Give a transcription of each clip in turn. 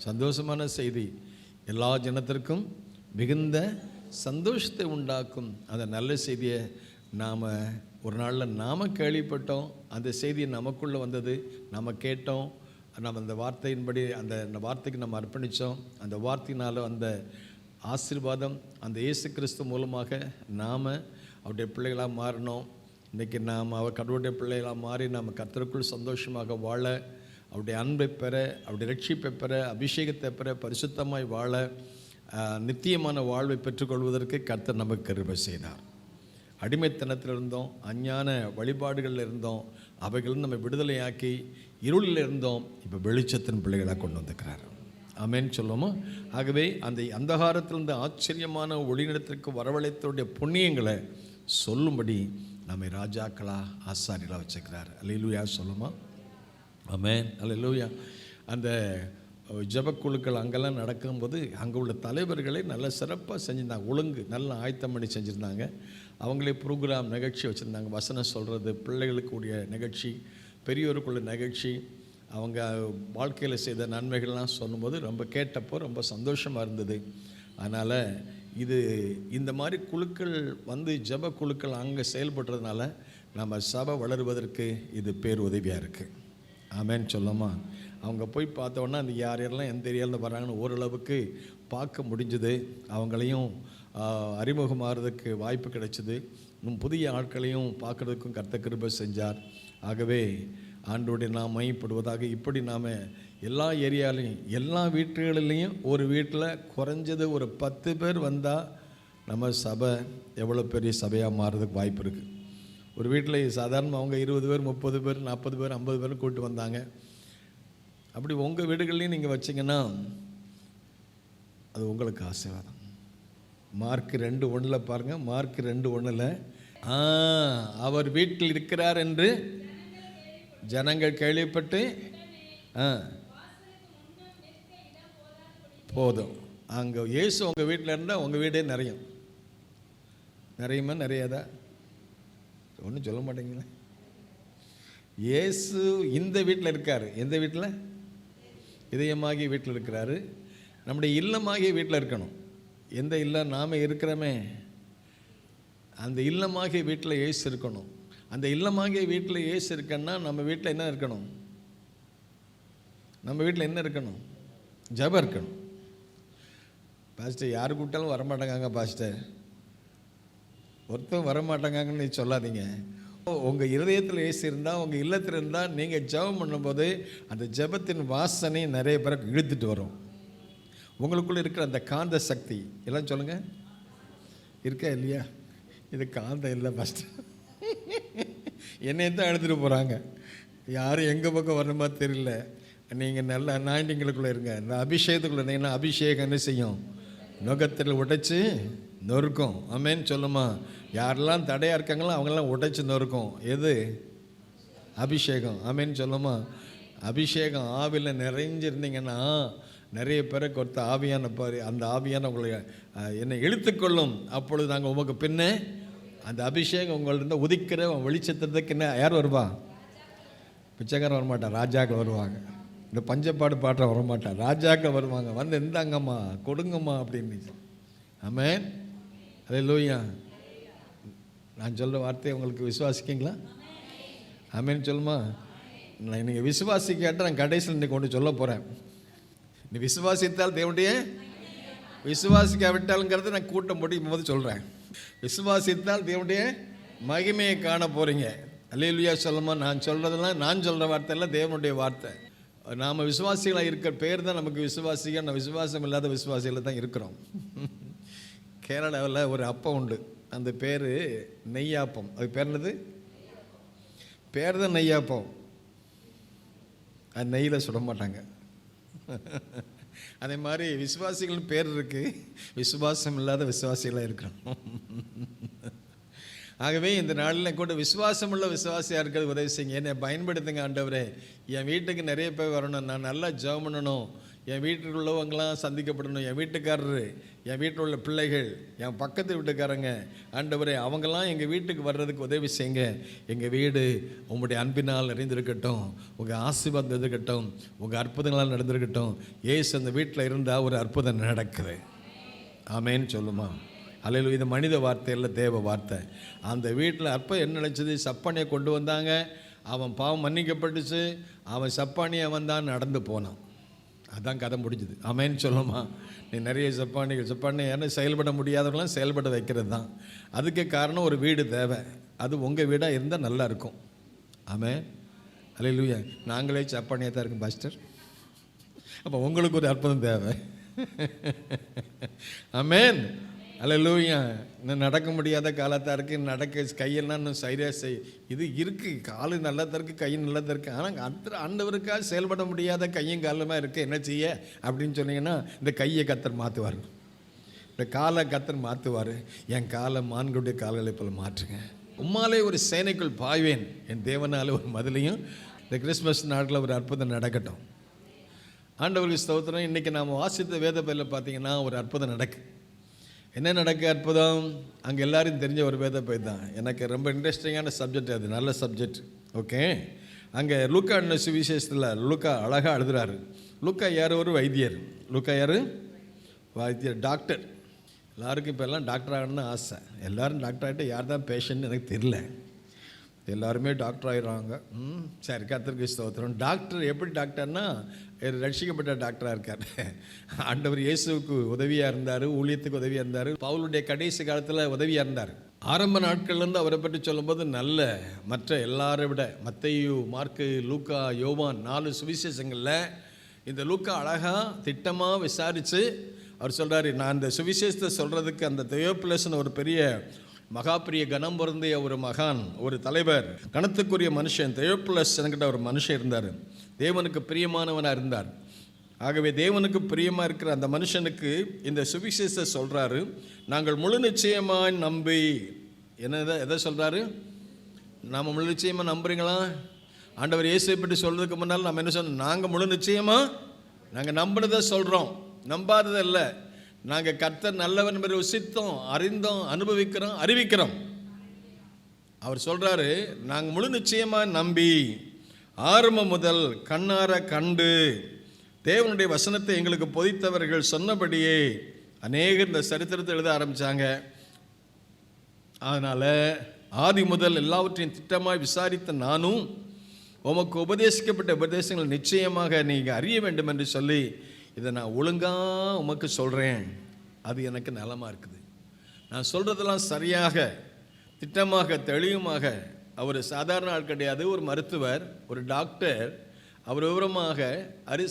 சந்தோஷமான செய்தி எல்லா ஜனத்திற்கும் மிகுந்த சந்தோஷத்தை உண்டாக்கும். அந்த நல்ல செய்தியை நாம் ஒரு நாளில் நாம் கேள்விப்பட்டோம். அந்த செய்தி நமக்குள்ளே வந்தது, நம்ம கேட்டோம். நம்ம அந்த வார்த்தையின்படி அந்த வார்த்தைக்கு நம்ம அர்ப்பணித்தோம். அந்த வார்த்தையினால் அந்த ஆசீர்வாதம் அந்த இயேசு கிறிஸ்து மூலமாக நாம் அவருடைய பிள்ளைகளாக மாறினோம். இன்றைக்கி நாம் அவர் கடவுளுடைய பிள்ளைகளாக மாறி நாம் கர்த்தருக்குள் சந்தோஷமாக வாழ, அவருடைய அன்பை பெற, அவருடைய ரட்சிப்பை பெற, அபிஷேகத்தை பெற, பரிசுத்தமாய் வாழ, நித்தியமான வாழ்வை பெற்றுக்கொள்வதற்கு கர்த்தர் நமக்கு கிருபை செய்தார். அடிமைத்தனத்தில் இருந்தோம், அஞ்ஞான வழிபாடுகளில் இருந்தோம், அவைகளும் நம்ம விடுதலையாக்கி இருளில் இருந்தோம், இப்போ வெளிச்சத்தின் பிள்ளைகளாக கொண்டு வந்துக்கிறார். ஆமென் சொல்லுவோமா? ஆகவே அந்த அந்தகாரத்திலிருந்து ஆச்சரியமான ஒளிநிலத்திற்கு வரவழைத்தோடைய புண்ணியங்களை சொல்லும்படி நம்மை ராஜாக்களா ஆசாரியர்களாக வச்சுக்கிறார். அல்லேலூயா சொல்லுமா? ஆமென், அல்லேலூயா. அந்த ஜபக்குழுக்கள் அங்கெல்லாம் நடக்கும்போது அங்கே உள்ள தலைவர்களை நல்ல சிறப்பாக செஞ்சுருந்தாங்க. ஒழுங்கு நல்ல ஆயத்தம் பண்ணி செஞ்சுருந்தாங்க. அவங்களே ப்ரோக்ராம் நிகழ்ச்சி வச்சுருந்தாங்க. வசனம் சொல்கிறது, பிள்ளைகளுக்கு உடைய நிகழ்ச்சி, பெரியோருக்குள்ள நிகழ்ச்சி, அவங்க வாழ்க்கையில் செய்த நன்மைகள்லாம் சொல்லும்போது ரொம்ப கேட்டப்போ ரொம்ப சந்தோஷமாக இருந்தது. அதனால் இந்த மாதிரி குழுக்கள் வந்து ஜப குழுக்கள் அங்கே செயல்படுறதுனால நம்ம சபை வளருவதற்கு இது பேர் உதவியாக இருக்குது. ஆமென் சொல்லுமா? அவங்க போய் பார்த்தோன்னா அந்த யாரெல்லாம் எந்த ஏரியாவில் வராங்கன்னு ஓரளவுக்கு பார்க்க முடிஞ்சுது. அவங்களையும் அறிமுகமாகிறதுக்கு வாய்ப்பு கிடைச்சிது. இன்னும் புதிய ஆட்களையும் பார்க்குறதுக்கும் கர்த்தர் கிருபை செஞ்சார். ஆகவே ஆண்டவருடைய நாம் மையப்படுவதாக இப்படி நாம் எல்லா ஏரியாலையும் எல்லா வீட்டுகளிலையும் ஒரு வீட்டில் குறைஞ்சது ஒரு 10 பேர் வந்தால் நம்ம சபை எவ்வளோ பெரிய சபையாக மாறுறதுக்கு வாய்ப்பு இருக்குது. ஒரு வீட்டில் சாதாரணமாக அவங்க 20 பேர் 30 பேர் 40 பேர் 50 பேர் கூப்பிட்டு வந்தாங்க. அப்படி உங்கள் வீடுகள்லையும் நீங்கள் வச்சிங்கன்னா அது உங்களுக்கு ஆசீர்வாதம். மார்க் 2:1 பாருங்கள். மார்க் 2:1 அவர் வீட்டில் இருக்கிறார் என்று ஜனங்கள் கேள்விப்பட்டு போதும். அங்கே இயேசு உங்கள் வீட்டில் இருந்தால் உங்கள் வீடே நிறையும். நிறையுமா? நிறையாதா? ஒன்றும் சொல்ல மாட்டேங்களே. இயேசு இந்த வீட்டில் இருக்கார். எந்த வீட்டில்? இதயமாகிய வீட்டில் இருக்கிறாரு. நம்முடைய இல்லமாகிய வீட்டில் இருக்கணும். எந்த இல்லம் நாம் இருக்கிறோமே அந்த இல்லமாகிய வீட்டில் இயேசு இருக்கணும். அந்த இல்லமாகிய வீட்டில் இயேசு இருக்கன்னா நம்ம வீட்டில் என்ன இருக்கணும்? நம்ம வீட்டில் என்ன இருக்கணும்? ஜபம் இருக்கணும். பாஸ்டர் யார் கூப்பிட்டாலும் வரமாட்டாங்க பாஸ்டர், ஒருத்தரும் வரமாட்டாங்கன்னு சொல்லாதீங்க. உங்கள் இருதயத்தில் இயேசு இருந்தால், உங்கள் இல்லத்தில் இருந்தால், நீங்கள் ஜெபம் பண்ணும்போது அந்த ஜெபத்தின் வாசனை நிறைய பேருக்கு இழுத்துட்டு வரும். உங்களுக்குள்ளே இருக்கிற அந்த காந்த சக்தி எல்லாம் சொல்லுங்கள், இருக்கா இல்லையா? இது காந்தம் இல்லை பாஸ்டர், என்னையை தான் எடுத்துகிட்டு போகிறாங்க. யாரும் எங்கள் பக்கம் வரணுமா தெரியல. நீங்கள் நல்ல அனாயிண்டிங்களுக்குள்ளே இருங்க. இந்த அபிஷேகத்துக்குள்ளே இருந்தீங்கன்னா அபிஷேகம் என்ன செய்யும்? நுகத்தில் உடைச்சி நொறுக்கும். ஆமென் சொல்லுமா? யாரெல்லாம் தடையாக இருக்காங்களோ அவங்கெல்லாம் உடைச்சி நொறுக்கும். எது? அபிஷேகம். ஆமென் சொல்லுமா? அபிஷேகம் ஆவியில் நிறைஞ்சிருந்தீங்கன்னா நிறைய பேரை கொடுத்த ஆவியான பாரு, அந்த ஆவியான உங்களை என்னை இழுத்துக்கொள்ளும். அப்பொழுது நாங்கள் உமக்கு பின்னே அந்த அபிஷேகம் உங்கள்கிட்ட உதிக்கிற வெளிச்சத்துக்கு என்ன யார் வருவா? பிச்சைக்காரன் வரமாட்டான், ராஜாக்கள் வருவாங்க. இந்த பஞ்சப்பாடு பாட்ட வரமாட்டான், ராஜாக்கள் வருவாங்க. வந்து இருந்தாங்கம்மா கொடுங்கம்மா அப்படின்னு. ஆமென், அல்லேலூயா. நான் சொல்கிற வார்த்தையை உங்களுக்கு விசுவாசிக்கிங்களா? ஆமென் சொல்லுமா? நீங்கள் விசுவாசிக்காட்ட நான் கடைசியில் இன்றைக்கி கொண்டு சொல்ல போகிறேன். நீ விசுவாசித்தால் தேவனுடைய, விசுவாசிக்காவிட்டாலுங்கிறது நான் கூட்டம் முடியும் போது சொல்கிறேன். விசுவாசித்தால் தேவனுடைய மகிமையை காண போகிறீங்க. அல்லேலூயா சொல்லுமா? நான் சொல்கிறதெல்லாம், நான் சொல்கிற வார்த்தையெல்லாம் தேவனுடைய வார்த்தை. நாம் விசுவாசிகளாக இருக்கிற பேர் தான் நமக்கு விசுவாசிகள். நான் விசுவாசம் இல்லாத விசுவாசிகளை தான் இருக்கிறோம். கேரளாவில் ஒரு அப்பம் உண்டு, அந்த பேர் நெய்யாப்பம். அது பேர் என்னது? பேர் தான் நெய்யாப்பம். அது நெய்யில் சுட மாட்டாங்க. அதே மாதிரி விசுவாசிகள் பேர் இருக்குது, விசுவாசம் இல்லாத விசுவாசிகளாக இருக்கணும். ஆகவே இந்த நாளில் கூட விசுவாசம் உள்ள விசுவாசியாக இருக்கிறது உதவி செய்யுங்க. என்னை பயன்படுத்துங்க ஆண்டவரே. என் வீட்டுக்கு நிறைய பேர் வரணும், நான் நல்லா ஜெபம் பண்ணணும், என் வீட்டில் உள்ளவங்களாம் சந்திக்கப்படணும். என் வீட்டுக்காரரு, என் வீட்டில் உள்ள பிள்ளைகள், என் பக்கத்து வீட்டுக்காரங்க, ஆண்டவரே அவங்கெல்லாம் எங்கள் வீட்டுக்கு வர்றதுக்கு உதவி செய்யுங்க. எங்கள் வீடு உங்களுடைய அன்பினால் நிறைந்திருக்கட்டும், உங்கள் ஆசீர்வாதம் இருக்கட்டும், உங்கள் அற்புதங்களால் நடந்திருக்கட்டும். ஏசு அந்த வீட்டில் இருந்தால் ஒரு அற்புதம் நடக்குது. ஆமேன்னு சொல்லுமா? அல்லேலூயா. இது மனித வார்த்தை இல்லை, தேவ வார்த்தை. அந்த வீட்டில் அற்புதம் என்ன நினச்சது? சப்பானியை கொண்டு வந்தாங்க. அவன் பாவம் மன்னிக்கப்பட்டுச்சு. அவன் சப்பானியை வந்தான், நடந்து போனான். அதான் கதை முடிஞ்சுது. ஆமேன்னு சொல்லுமா? நீ நிறைய சப்பானி ஏன்னா செயல்பட முடியாதவங்களாம் செயல்பட வைக்கிறது தான். அதுக்கு காரணம் ஒரு வீடு தேவை. அது உங்கள் வீடாக இருந்தால் நல்லா இருக்கும். ஆமேன். அல்லேலூயா. நாங்களே சப்பானியாக தான் இருக்கோம் பாஸ்டர். அப்போ உங்களுக்கு ஒரு அற்புதம் தேவை. ஆமேன். அல்லேலூயா. இன்னும் நடக்க முடியாத காலத்தாக இருக்குது. நடக்க கையெல்லாம் இன்னும் சரியாக இது இருக்குது. காலு நல்லா தான் இருக்குது, கை நல்லா தான் இருக்குது. ஆனால் ஆண்டவருக்காக செயல்பட முடியாத கையும் காலமாக இருக்குது. என்ன செய்ய அப்படின்னு சொன்னீங்கன்னா, இந்த கையை கத்தர் மாற்றுவார், இந்த காலை கத்தர் மாற்றுவார். என் காலை மான்களுடைய கால்களை போல மாற்றுங்க. உம்மாலே ஒரு சேனைக்குள் பாய்வேன், என் தேவனால ஒரு மதிலையும். இந்த கிறிஸ்மஸ் நாட்டில் ஒரு அற்புதம் நடக்கட்டும். ஆண்டவருக்கு ஸ்தோத்திரம். இன்றைக்கி நாம் வாசித்த வேத பையில் பார்த்தீங்கன்னா ஒரு அற்புதம் நடக்கு. என்ன நடக்க அற்புதம்? அங்கே எல்லாரும் தெரிஞ்ச ஒரு வேத பை தான். எனக்கு ரொம்ப இன்ட்ரெஸ்டிங்கான சப்ஜெக்ட் அது, நல்ல சப்ஜெக்ட். ஓகே. அங்கே லூக்கா சுவிசேஷத்தில் லூக்கா அழகாக எழுதுறாரு. லூக்கா யார்? ஒரு வைத்தியர். லூக்கா யார்? வைத்தியர், டாக்டர். எல்லாருக்கும் இப்போ எல்லாம் டாக்டர் ஆகணும்னு ஆசை. எல்லோரும் டாக்டர் ஆகிட்டு யார் தான் பேஷண்ட்னு எனக்கு தெரியல. எல்லாருமே டாக்டர் ஆகிடுறாங்க. சரி, கர்த்தருக்கு ஸ்தோத்திரம். டாக்டர் எப்படி டாக்டர்னா ரட்சிக்கப்பட்ட டாக்டராக இருக்கார். ஆண்டவர் இயேசுவுக்கு உதவியாக இருந்தார், ஊழியத்துக்கு உதவியாக இருந்தார், பவுலுடைய கடைசி காலத்தில் உதவியாக இருந்தார். ஆரம்ப நாட்கள்லேருந்து அவரை பற்றி சொல்லும்போது நல்ல மற்ற எல்லாரை விட மத்தேயு, மார்க்கு, லூக்கா, யோவான் 4 சுவிசேஷங்களில் இந்த லூக்கா அழகாக திட்டமாக விசாரித்து அவர் சொல்கிறார். நான் இந்த சுவிசேஷத்தை சொல்கிறதுக்கு அந்த தெயோப்பிலஸ்னு ஒரு பெரிய மகாபிரிய கனம் பொருந்திய ஒரு மகான், ஒரு தலைவர், கணத்துக்குரிய மனுஷன் தெயோப்பிலஸ் என்கிட்ட ஒரு மனுஷன் இருந்தார். தேவனுக்கு பிரியமானவனாக இருந்தார். ஆகவே தேவனுக்கு பிரியமாக இருக்கிற அந்த மனுஷனுக்கு இந்த சுவிசேஷத்தை சொல்கிறாரு. நாங்கள் முழு நிச்சயமாக நம்பி, எதை சொல்கிறாரு? நாம் முழு நிச்சயமாக நம்புறீங்களா? ஆண்டவர் இயேசுவை பற்றி சொல்கிறதுக்கு முன்னால் நம்ம என்ன சொன்னோம்? நாங்கள் முழு நிச்சயமாக நாங்கள் நம்பினதை சொல்கிறோம், நம்பாததை இல்லை. நாங்கள் கர்த்தர் நல்லவன் என்பதை ருசித்தோம், அறிந்தோம், அனுபவிக்கிறோம், அறிவிக்கிறோம். அவர் சொல்கிறாரு, நாங்கள் முழு நிச்சயமாக நம்பி ஆரம்பம் முதல் கண்ணார கண்டு தேவனுடைய வசனத்தை எங்களுக்கு போதித்தவர்கள் சொன்னபடியே அநேகர் இந்த சரித்திரத்தை எழுத ஆரம்பித்தாங்க. அதனால் ஆதி முதல் எல்லாவற்றையும் திட்டமாக விசாரித்த நானும் உமக்கு உபதேசிக்கப்பட்ட உபதேசங்கள் நிச்சயமாக நீங்கள் அறிய வேண்டும் என்று சொல்லி இதை நான் ஒழுங்காக உமக்கு சொல்கிறேன். அது எனக்கு நலமாக இருக்குது. நான் சொல்கிறதெல்லாம் சரியாக திட்டமாக தெளிவுமாக. அவர் சாதாரண ஆள் கிடையாது, ஒரு மருத்துவர், ஒரு டாக்டர். அவர் விவரமாக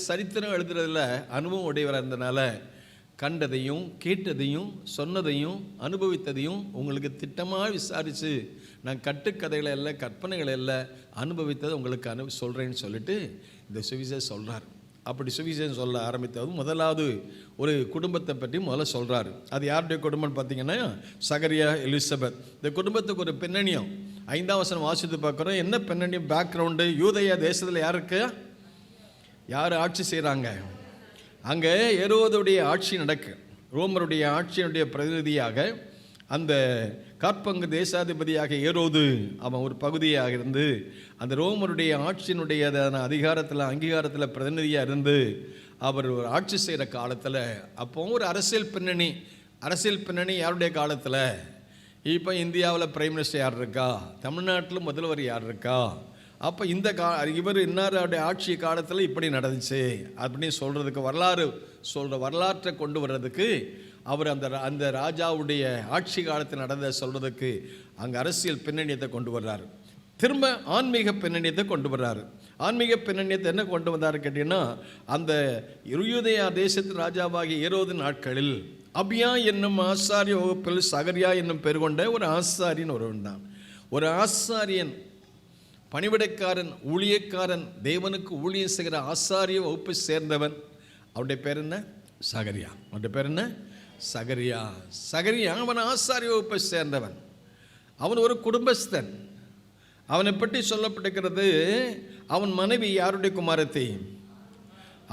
சரித்திரம் எழுதுறதுல அனுபவம் உடையவராக இருந்தனால கண்டதையும் கேட்டதையும் சொன்னதையும் அனுபவித்ததையும் உங்களுக்கு திட்டமாக விசாரித்து நான் கட்டுக்கதைகளை இல்லை, கற்பனைகளை இல்லை, அனுபவித்ததை உங்களுக்கு சொல்கிறேன்னு சொல்லிட்டு இந்த சுவிசேஷம் சொல்கிறார். அப்படி சுவிசேஷம் சொல்ல ஆரம்பித்தது முதலாவது ஒரு குடும்பத்தை பற்றி முதல்ல சொல்கிறாரு. அது யாருடைய குடும்பம்னு பார்த்தீங்கன்னா சகரியா, எலிசபெத். இந்த குடும்பத்துக்கு ஒரு பின்னணியம் 5ஆம் வசனம் வாசித்து பார்க்குறோம். என்ன பின்னணியம், பேக்ரவுண்டு? யூதேயா தேசத்தில் யார் ஆட்சி செய்கிறாங்க? அங்கே ஏரோதுடைய ஆட்சி நடக்கு. ரோமருடைய ஆட்சியினுடைய பிரதிநிதியாக அந்த காற்பங்கு தேசாதிபதியாக ஏரோது அவன் ஒரு பகுதியாக இருந்து அந்த ரோமருடைய ஆட்சியினுடைய அதிகாரத்தில் அங்கீகாரத்தில் பிரதிநிதியாக இருந்து அவர் ஒரு ஆட்சி செய்கிற காலத்தில் அப்போ ஒரு அரசியல் பின்னணி யாருடைய காலத்தில்? இப்போ இந்தியாவில் பிரைம் மினிஸ்டர் யார் இருக்கா? தமிழ்நாட்டில் முதல்வர் யார் இருக்கா? அப்போ இந்த இவர் இன்னாருடைய ஆட்சி காலத்தில் இப்படி நடந்துச்சு அப்படின்னு சொல்கிறதுக்கு வரலாற்றை கொண்டு வர்றதுக்கு அவர் அந்த ராஜாவுடைய ஆட்சி காலத்தில் நடந்த சொல்கிறதுக்கு அங்கே அரசியல் பின்னணியத்தை கொண்டு வர்றாரு. திரும்ப ஆன்மீக பின்னணியத்தை கொண்டு வர்றாரு. ஆன்மீக பின்னணியத்தை என்ன கொண்டு வந்தார் கேட்டீங்கன்னா, அந்த யூதேயா தேசத்து ராஜாவாகிய ஏரோது நாட்களில் அபியா என்னும் ஆசாரிய வகுப்பில் சகரியா என்னும் பெயர் கொண்ட ஒரு ஆசாரியன் ஒருவன் தான். ஒரு ஆசாரியன், பணிவிடைக்காரன், ஊழியக்காரன், தேவனுக்கு ஊழியம் செய்கிற ஆசாரிய வகுப்பை சேர்ந்தவன். அவருடைய பேர் என்ன? சகரியா. அவருடைய பேர் என்ன? சகரியா. அவன் ஆசாரிய வகுப்பை சேர்ந்தவன். அவன் ஒரு குடும்பஸ்தன். அவனை பற்றி சொல்லப்பட்டிருக்கிறது, அவன் மனைவி யாருடைய குமாரத்தை?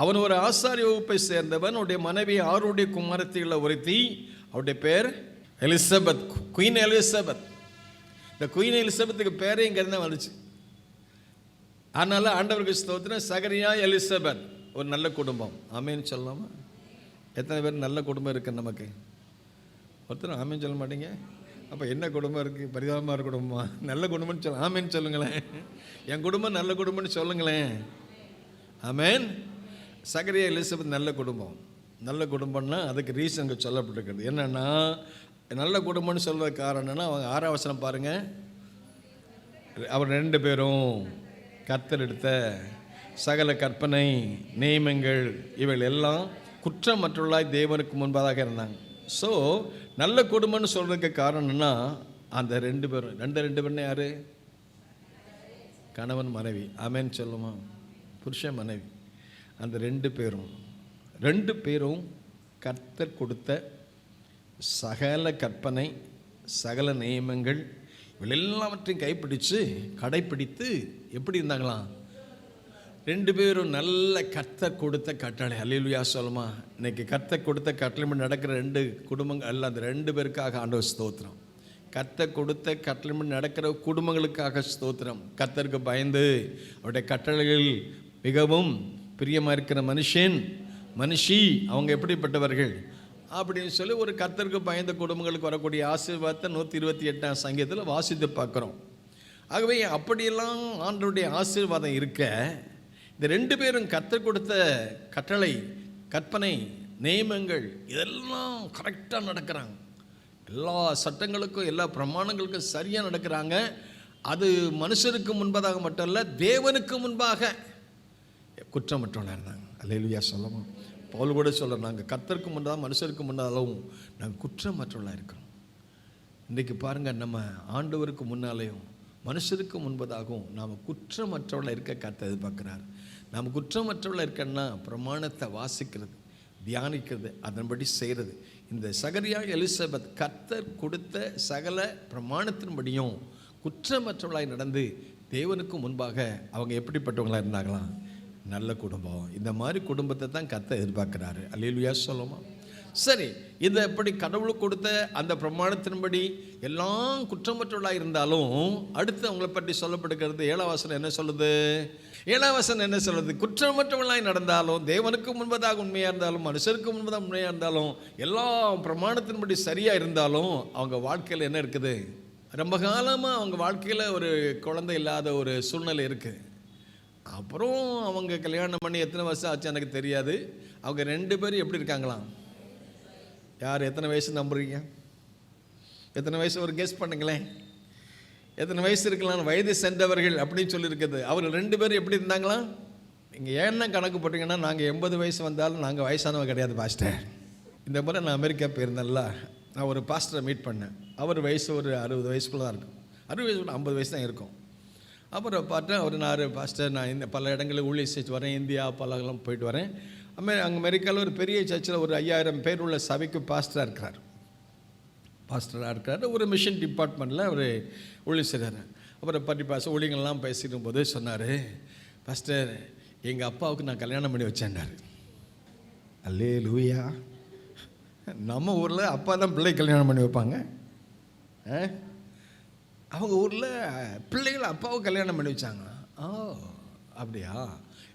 அவன் ஒரு ஆசாரிய வகுப்பை சேர்ந்தவன். அவருடைய மனைவி ஆருடைய குமாரத்திகளை ஒருத்தி. அவருடைய பேர் எலிசபெத், குயின் எலிசபெத். இந்த குயின் எலிசபெத்துக்கு பேரே இங்கேருந்து வந்துச்சு. அதனால ஆண்டவருக்கு ஸ்தோத்திரம். சகரியா எலிசபெத் ஒரு நல்ல குடும்பம். ஆமேன்னு சொல்லலாமா? எத்தனை பேர் நல்ல குடும்பம் இருக்குது நமக்கு? ஒருத்தர் ஆமேன்னு சொல்ல மாட்டீங்க. அப்போ என்ன குடும்பம் இருக்குது? பரிதாபமாக இருக்க குடும்பமா? நல்ல குடும்பம்னு சொல்ல ஆமேன்னு சொல்லுங்களேன். என் குடும்பம் நல்ல குடும்பம்னு சொல்லுங்களேன். ஆமேன். சகரியா எலிசபெத் நல்ல குடும்பம். நல்ல குடும்பம்னா அதுக்கு ரீசன் அங்கே சொல்லப்பட்டிருக்கிறது. என்னென்னா, நல்ல குடும்பம்னு சொல்கிற காரணம்னா அவங்க 6ஆம் வசனம் பாருங்கள். அவர் 2 பேரும் கர்த்தர் எடுத்த சகல கற்பனை நியமங்கள் இவைகள் எல்லாம் குற்றமற்றவர்களாய் தேவனுக்கு முன்பதாக இருந்தாங்க. ஸோ நல்ல குடும்பம்னு சொல்கிறதுக்கு காரணம்னா அந்த 2 பேரும். 2 பேரும் யார்? கணவன் மனைவி. ஆமேன்னு சொல்லுமா? புருஷன் மனைவி. அந்த 2 பேரும் கர்த்தர் கொடுத்த சகல கற்பனை சகல நியமங்கள் எல்லாவற்றையும் கைப்பிடித்து கடைப்பிடித்து எப்படி இருந்தாங்களாம்? 2 பேரும் நல்ல கர்த்தர் கொடுத்த கட்டளை. அல்லேலூயா சொல்லுமா? இன்னைக்கு கர்த்தர் கொடுத்த கட்டளை நடக்கிற 2 குடும்பங்கள் அல்ல, அந்த 2 பேருக்காக ஆண்டவர் ஸ்தோத்திரம். கர்த்தர் கொடுத்த கட்டளை நடக்கிற குடும்பங்களுக்காக ஸ்தோத்திரம். கர்த்தருக்கு பயந்து அவருடைய கட்டளைகள் மிகவும் பிரியமாக இருக்கிற மனுஷி அவங்க எப்படிப்பட்டவர்கள் அப்படின்னு சொல்லி ஒரு கர்த்தருக்கு பயந்த குடும்பங்களுக்கு வரக்கூடிய ஆசீர்வாதத்தை 128ஆம் சங்கீதத்தில் வாசித்து பார்க்குறோம். ஆகவே அப்படியெல்லாம் ஆண்டவருடைய ஆசீர்வாதம் இருக்க, இந்த 2 பேரும் கர்த்தர் கொடுத்த கட்டளை கற்பனை நியமங்கள் இதெல்லாம் கரெக்டாக நடக்கிறாங்க. எல்லா சட்டங்களுக்கும் எல்லா பிரமாணங்களுக்கும் சரியாக நடக்கிறாங்க. அது மனுஷருக்கு முன்பதாக மட்டும் இல்லை, தேவனுக்கு முன்பாக குற்றமற்றவர்களாக இருந்தாங்க. அல்லேலூயா சொல்லமா? பவுல் கூட சொல்கிறோம், நாங்கள் கர்த்தருக்கு முன்னதாக மனுஷருக்கு முன்னாலும் நாங்கள் குற்றமற்றவர்களாக இருக்கிறோம். இன்றைக்கி பாருங்கள், நம்ம ஆண்டவருக்கு முன்னாலேயும் மனுஷருக்கு முன்பதாகவும் நாம் குற்றமற்றவர்களாக இருக்க கர்த்தர் எதிர்பார்க்கிறார். நாம் குற்றமற்றவர்களாக இருக்கன்னா பிரமாணத்தை வாசிக்கிறது, தியானிக்கிறது, அதன்படி செய்கிறது. இந்த சகரியா எலிசபெத் கர்த்தர் கொடுத்த சகல பிரமாணத்தின்படியும் குற்றமற்றவர்களாய் நடந்து தேவனுக்கு முன்பாக அவங்க எப்படிப்பட்டவங்களாக இருந்தாங்களாம்? நல்ல குடும்பம். இந்த மாதிரி குடும்பத்தை தான் கர்த்தர் எதிர்பார்க்கிறாரு. அல்லேலூயா சொல்லுமா? சரி, இதை எப்படி கடவுளுக்கு கொடுத்த அந்த பிரமாணத்தின்படி எல்லாம் குற்றமற்றவர்களாக இருந்தாலும் அடுத்து அவங்கள பற்றி சொல்லப்படுகிறது 7ஆம் வசனம் என்ன சொல்லுது? 7ஆம் வசனம் என்ன சொல்லுது? குற்றமற்றவர்களாய் நடந்தாலும், தேவனுக்கு முன்பதாக உண்மையாக இருந்தாலும், மனுஷருக்கு முன்பதாக உண்மையாக இருந்தாலும், எல்லா பிரமாணத்தின்படி சரியாக இருந்தாலும் அவங்க வாழ்க்கையில் என்ன இருக்குது? ரொம்ப காலமாக அவங்க வாழ்க்கையில் ஒரு குழந்தை இல்லாத ஒரு சூழ்நிலை இருக்குது. அப்புறம் அவங்க கல்யாணம் பண்ணி எத்தனை வருஷம் ஆச்சு எனக்கு தெரியாது. அவங்க 2 பேரும் எப்படி இருக்காங்களாம்? யார் எத்தனை வயசு நம்புறீங்க? எத்தனை வயசு ஒரு கெஸ் பண்ணுங்களேன். எத்தனை வயசு இருக்கலாம்? வயது சென்றவர்கள் அப்படின்னு சொல்லியிருக்குது. அவர்கள் 2 பேரும் எப்படி இருந்தாங்களாம்? நீங்கள் ஏன்னா கணக்கு போட்டிங்கன்னா, நாங்கள் 80 வயசு வந்தாலும் நாங்கள் வயசானவங்க கிடையாது பாஸ்டர். இந்த முறை நான் அமெரிக்கா போயிருந்தேன்ல, நான் ஒரு பாஸ்டரை மீட் பண்ணேன். அவர் வயசு ஒரு 60 வயசுக்குள்ள தான் இருக்கும். 60 வயசு 50 வயசு தான் இருக்கும். அப்புறம் பார்த்தேன், அவர் பாஸ்டர் நான் இந்த பல இடங்களில் ஊழியம் செஞ்சு வரேன், இந்தியா பலகெல்லாம் போயிட்டு வரேன். அங்கே அமெரிக்காவில் ஒரு பெரிய சர்ச்சில் ஒரு 5000 பேர் உள்ள சபைக்கு பாஸ்டராக இருக்கிறார். ஒரு மிஷன் டிபார்ட்மெண்ட்டில் அவர் ஊழியம் செய்கிறார். அப்புறம் பற்றி ஊழியங்கள்லாம் பேசிக்கும் போது சொன்னார், பாஸ்டர் எங்கள் அப்பாவுக்கு நான் கல்யாணம் பண்ணி வச்சேன்னார். அல்லேலூயா. நம்ம ஊரில் அப்பா தான் பிள்ளை கல்யாணம் பண்ணி வைப்பாங்க. அவங்க ஊரில் பிள்ளைகள் அப்பாவுக்கு கல்யாணம் பண்ணி வச்சாங்களா? ஓ அப்படியா?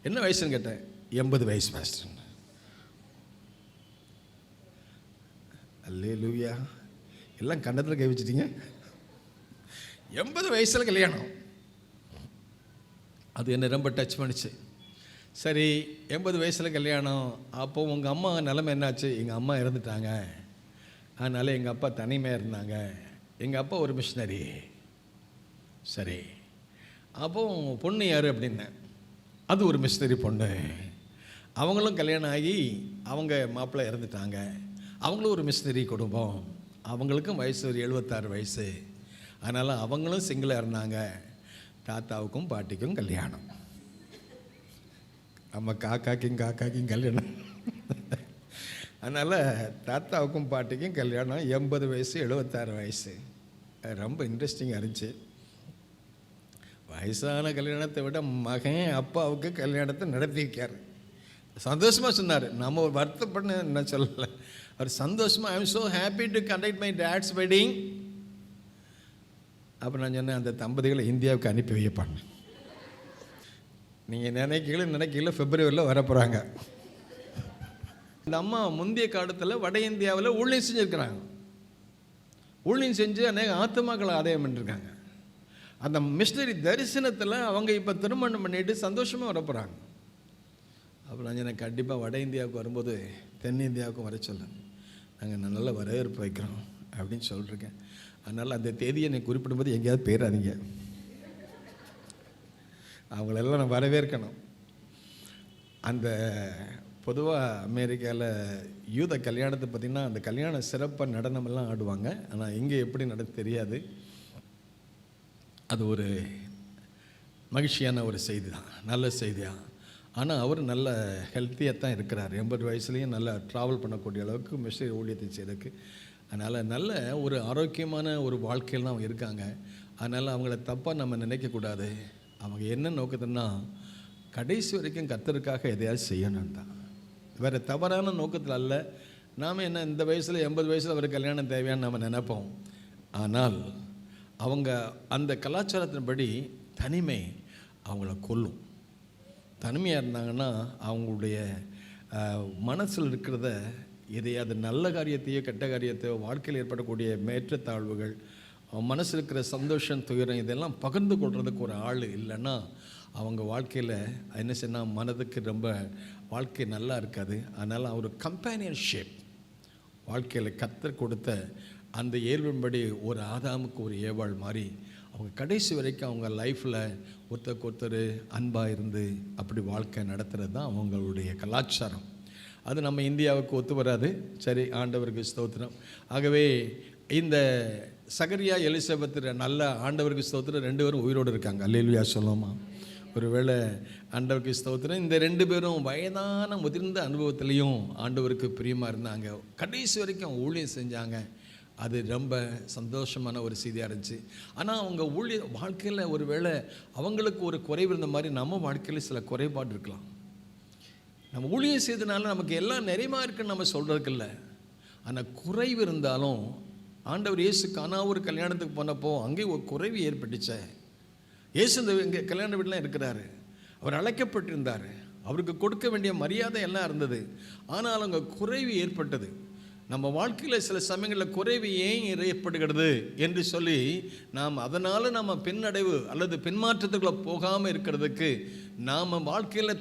என்ன வயசுன்னு கேட்டேன். 80 வயசு பாஸ்டர். அல்லேலூயா. எல்லாம் கண்டத்தில் கை வச்சிட்டீங்க. 80 வயசில் கல்யாணம். அது என்ன ரொம்ப டச் பண்ணிச்சு. சரி, 80 வயசில் கல்யாணம். அப்போ உங்கள் அம்மா நிலைமை என்னாச்சு? எங்கள் அம்மா இறந்துட்டாங்க, அதனால் எங்கள் அப்பா தனிமையாக இருந்தாங்க. எங்கள் அப்பா ஒரு மிஷினரி. சரி, அப்போ பொண்ணு யார் அப்படின்னேன். அது ஒரு மிஷினரி பொண்ணு. அவங்களும் கல்யாணம் ஆகி அவங்க மாப்பிள்ளை இறந்துட்டாங்க. அவங்களும் ஒரு மிஷினரி குடும்பம். அவங்களுக்கும் வயசு ஒரு 76 வயசு. அதனால் அவங்களும் சிங்கிளாக இருந்தாங்க. தாத்தாவுக்கும் பாட்டிக்கும் கல்யாணம். நம்ம காக்காக்கும் கல்யாணம். அதனால் தாத்தாவுக்கும் பாட்டிக்கும் கல்யாணம். 80 வயசு 76 வயசு. ரொம்ப இன்ட்ரெஸ்டிங்காக இருந்துச்சு. வயசான கல்யாணத்தை விட மகன் அப்பாவுக்கு கல்யாணத்தை நடத்தியிருக்கார். சந்தோஷமாக சொன்னார். நம்ம வருத்தப்பட என்ன சொல்லலை, அவர் சந்தோஷமாக I am so happy to conduct my dates wedding. அப்போ நான் சொன்னேன், அந்த தம்பதிகளை இந்தியாவுக்கு அனுப்பி வைப்பாங்க. நீங்கள் நினைக்கல பிப்ரவரியில் வரப்போகிறாங்க. இந்த அம்மா முந்தைய காலத்தில் வட இந்தியாவில் ஊழியம் செஞ்சுருக்கிறாங்க. ஊழியம் செஞ்சு அநேக ஆத்துமாக்களை ஆதாயம் பண்ணிருக்காங்க. அந்த மிஷனரி தரிசனத்தில் அவங்க இப்போ திருமணம் பண்ணிட்டு சந்தோஷமாக வரப்போகிறாங்க. அப்போ நான் எனக்கு கண்டிப்பாக வட இந்தியாவுக்கு வரும்போது தென்னிந்தியாவுக்கும் வர சொல்ல, நாங்கள் நல்ல வரவேற்பு வைக்கிறோம் அப்படின்னு சொல்லியிருக்கேன். அதனால் அந்த தேதியை நீ குறிப்பிடும்போது எங்கேயாவது போயிடாதீங்க, அவங்களெல்லாம் நான் வரவேற்கணும். அந்த பொதுவாக அமெரிக்காவில் யூத கல்யாணத்தை பார்த்திங்கன்னா அந்த கல்யாண சிறப்பாக நடனமெல்லாம் ஆடுவாங்க. ஆனால் இங்கே எப்படி தெரியாது. அது ஒரு மகிழ்ச்சியான ஒரு செய்தி தான், நல்ல செய்தியாக. ஆனால் அவர் நல்ல ஹெல்த்தியாக தான் இருக்கிறார். 80 வயசுலேயும் நல்லா ட்ராவல் பண்ணக்கூடிய அளவுக்கு மிஷனரி ஊழியத்தை செய்கிறதுக்கு. அதனால் நல்ல ஒரு ஆரோக்கியமான ஒரு வாழ்க்கையில் தான் அவங்க இருக்காங்க. அதனால் அவங்கள தப்பாக நம்ம நினைக்கக்கூடாது. அவங்க என்ன நோக்கத்துன்னா கடைசி வரைக்கும் கர்த்தருக்காக எதையாவது செய்யணும் தான், வேறு தவறான நோக்கத்தில் அல்ல. நாம் என்ன இந்த வயசில் 80 வயசில் அவர் கல்யாணம் தேவையான்னு நம்ம நினைப்போம். ஆனால் அவங்க அந்த கலாச்சாரத்தின்படி தனிமை அவங்கள கொல்லும். தனிமையாக இருந்தாங்கன்னா அவங்களுடைய மனசில் இருக்கிறத எதையாவது நல்ல காரியத்தையோ கெட்ட காரியத்தையோ வாழ்க்கையில் ஏற்படக்கூடிய மேற்றத்தாழ்வுகள், மனசில் இருக்கிற சந்தோஷம் துயரம் இதெல்லாம் பகிர்ந்து கொள்றதுக்கு ஒரு ஆள் இல்லைன்னா அவங்க வாழ்க்கையில் என்ன செய்யணும், மனதுக்கு ரொம்ப வாழ்க்கை நல்லா இருக்காது. அதனால் ஒரு கம்பேனியன்ஷிப் வாழ்க்கையில் கர்த்தர் கொடுத்த அந்த இயல்பின்படி ஒரு ஆதாமுக்கு ஒரு ஏவாள் மாதிரி அவங்க கடைசி வரைக்கும் அவங்க லைஃப்பில் ஒருத்தருக்கு ஒருத்தர் அன்பாக இருந்து அப்படி வாழ்க்கை நடத்துகிறது தான் அவங்களுடைய கலாச்சாரம். அது நம்ம இந்தியாவுக்கு ஒத்து வராது. சரி, ஆண்டவருக்கு ஸ்தோத்திரம். ஆகவே இந்த சகரியா எலிசபெத் நல்ல ஆண்டவருக்கு ஸ்தோத்திரம் 2 பேரும் உயிரோடு இருக்காங்க. அல்லேலூயா சொல்லுமா. ஒருவேளை ஆண்டவருக்கு ஸ்தோத்திரம். இந்த 2 பேரும் வயதான முதிர்ந்த அனுபவத்திலையும் ஆண்டவருக்கு பிரியமாக இருந்தாங்க. கடைசி வரைக்கும் ஊழியம் செஞ்சாங்க. அது ரொம்ப சந்தோஷமான ஒரு செய்தியாக இருந்துச்சு. ஆனால் அவங்க வாழ்க்கையில் ஒருவேளை அவங்களுக்கு ஒரு குறைவு இருந்த மாதிரி நம்ம வாழ்க்கையில் சில குறைபாடு இருக்கலாம். நம்ம ஊழியம் செய்தனால நமக்கு எல்லாம் நிறைவாக இருக்குன்னு நம்ம சொல்கிறதுக்கு இல்லை. ஆனால் குறைவு இருந்தாலும் ஆண்டவர் இயேசு கானாவூர் கல்யாணத்துக்கு போனப்போ அங்கே ஒரு குறைவு ஏற்பட்டுச்சே. இயேசு இந்த இங்கே கல்யாண வீட்டிலாம் இருக்கிறாரு, அவர் அழைக்கப்பட்டிருந்தார், அவருக்கு கொடுக்க வேண்டிய மரியாதை எல்லாம் இருந்தது. ஆனால் அங்கே குறைவு ஏற்பட்டது. நம்ம வாழ்க்கையில் சில சமயங்களில் குறைவு ஏன் ஏற்படுகிறது என்று சொல்லி நாம் அதனால் நம்ம பின்னடைவு அல்லது பின்மாற்றத்துக்குள்ளே போகாமல் இருக்கிறதுக்கு, நாம் வாழ்க்கையில்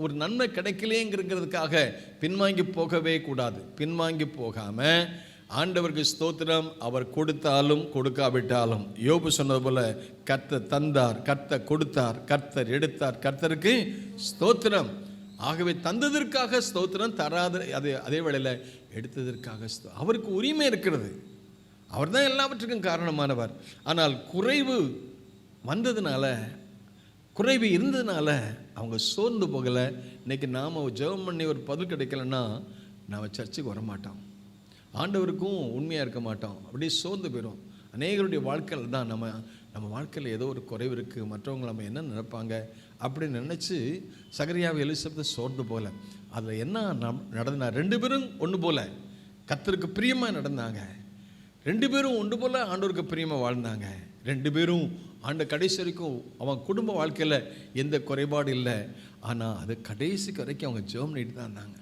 ஒரு நன்மை கிடைக்கலேங்கிறதுக்காக பின்வாங்கி போகவே கூடாது. பின்வாங்கி போகாமல் ஆண்டவருக்கு ஸ்தோத்திரம். அவர் கொடுத்தாலும் கொடுக்காவிட்டாலும் யோபு சொன்னது போல கர்த்தர் தந்தார், கர்த்தர் கொடுத்தார், கர்த்தர் எடுத்தார், கர்த்தருக்கு ஸ்தோத்திரம். ஆகவே தந்ததற்காக ஸ்தோத்திரம், தராத அதே வேளையில் எடுத்ததற்காக அவருக்கு உரிமை இருக்கிறது. அவர் தான் எல்லாவற்றுக்கும் காரணமானவர். ஆனால் குறைவு வந்ததுனால, குறைவு இருந்ததுனால அவங்க சோர்ந்து போகலை. இன்றைக்கி நாம் ஜெபம் பண்ணி ஒரு பதில் கிடைக்கலன்னா நாம் சர்ச்சுக்கு வரமாட்டோம், ஆண்டவருக்கும் உண்மையாக இருக்க மாட்டோம், அப்படியே சோர்ந்து போயிடும். அநேகருடைய வாழ்க்கையில் தான் நம்ம வாழ்க்கையில் ஏதோ ஒரு குறைவு இருக்குது, மற்றவங்க நம்ம என்ன நினைப்பாங்க அப்படின்னு நினச்சி சகரியாவை எலிசபெத் சோர்ந்து போகல. அதில் என்ன நடந்தா, 2 பேரும் ஒன்று போல கர்த்தருக்கு பிரியமாக நடந்தாங்க. 2 பேரும் ஒன்று போல் ஆண்டவருக்கு பிரியமாக வாழ்ந்தாங்க. 2 பேரும் கடைசி வரைக்கும் அவங்க குடும்ப வாழ்க்கையில் எந்த குறைபாடு இல்லை. ஆனால் அது கடைசிக்கு வரைக்கும் அவங்க ஜெபம் பண்ணிட்டு தான் இருந்தாங்க.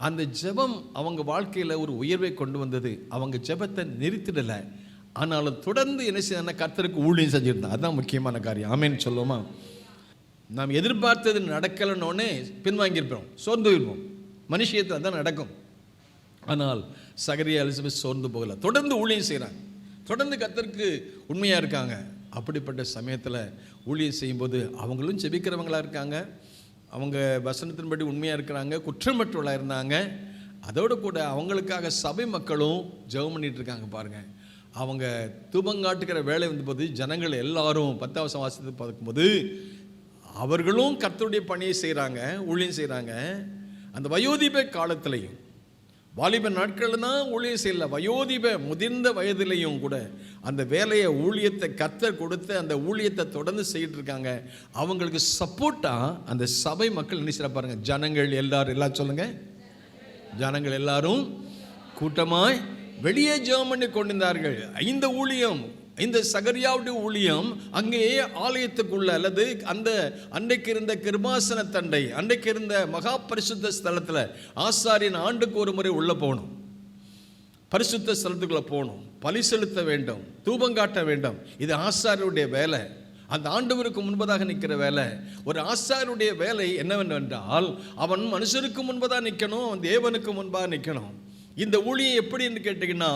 அந்த ஜெபம் அவங்க வாழ்க்கையில் ஒரு உயர்வை கொண்டு வந்தது. அவங்க ஜெபத்தை நிறுத்திடலை, ஆனாலும் தொடர்ந்து என்ன செய்ய கர்த்தருக்கு ஊழியம் செஞ்சுருந்தாங்க. அதுதான் முக்கியமான காரியம். ஆமேன்னு சொல்லுவோமா. நாம் எதிர்பார்த்தது நடக்கலைன்னொன்னே பின்வாங்கியிருப்போம், சோர்ந்து இருப்போம். மனுஷியத்தில் அதுதான் நடக்கும். ஆனால் சகரியா எலிசபெத் சோர்ந்து போகலை, தொடர்ந்து ஊழியம் செய்கிறாங்க, தொடர்ந்து கர்த்தருக்கு உண்மையாக இருக்காங்க. அப்படிப்பட்ட சமயத்தில் ஊழியம் செய்யும்போது அவங்களும் ஜெபிக்கிறவங்களாக இருக்காங்க, அவங்க வசனத்தின்படி உண்மையாக இருக்கிறாங்க, குற்றமற்றவர்களாக இருந்தாங்க. அதோடு கூட அவங்களுக்காக சபை மக்களும் ஜெபம் பண்ணிகிட்டு இருக்காங்க. பாருங்கள், அவங்க தூபங்காட்டுக்கிற வேலை வந்தபோது ஜனங்கள் எல்லாரும் 10ஆம் வாசத்தை பார்க்கும்போது அவர்களும் கர்த்தருடைய பணியை செய்கிறாங்க, ஊழியம் செய்கிறாங்க. அந்த வயோதிப காலத்திலையும் வாலிப நாட்களில் தான் ஊழியம் செய்யல, வயோதிப முதிர்ந்த வயதிலையும் கூட அந்த வேலையை ஊழியத்தை கர்த்தர் கொடுத்து அந்த ஊழியத்தை தொடர்ந்து செய்யிட்டு இருக்காங்க. அவங்களுக்கு சப்போர்ட்டாக அந்த சபை மக்கள் என்ன செய்ய பாருங்க, ஜனங்கள் எல்லாம் சொல்லுங்க, ஜனங்கள் எல்லாரும் கூட்டமாய் வெளியே ஜெபம் பண்ணி கொண்டிருந்தார்கள். இந்த ஊழியம், இந்த சகரியாவுடைய ஊழியம் அங்கேயே ஆலயத்துக்குள்ள அல்லது அந்த அன்றைக்கு இருந்த கிருபாசன தண்டை, அன்றைக்கு இருந்த மகா பரிசுத்த ஸ்தலத்தில் ஆசாரியன் ஆண்டுக்கு ஒரு முறை உள்ள போகணும், பரிசுத்த ஸ்தலத்துக்குள்ள போகணும், பலி செலுத்த வேண்டும், தூபம் காட்ட வேண்டும். இது ஆசாரியருடைய வேலை, அந்த ஆண்டவருக்கு முன்பதாக நிற்கிற வேலை. ஒரு ஆசாரியருடைய வேலை என்னவென்றால் அவன் மனுஷருக்கு முன்பதாக நிற்கணும், அவன் தேவனுக்கு முன்பாக நிற்கணும். இந்த ஊழியம் எப்படி என்று கேட்டீங்கன்னா,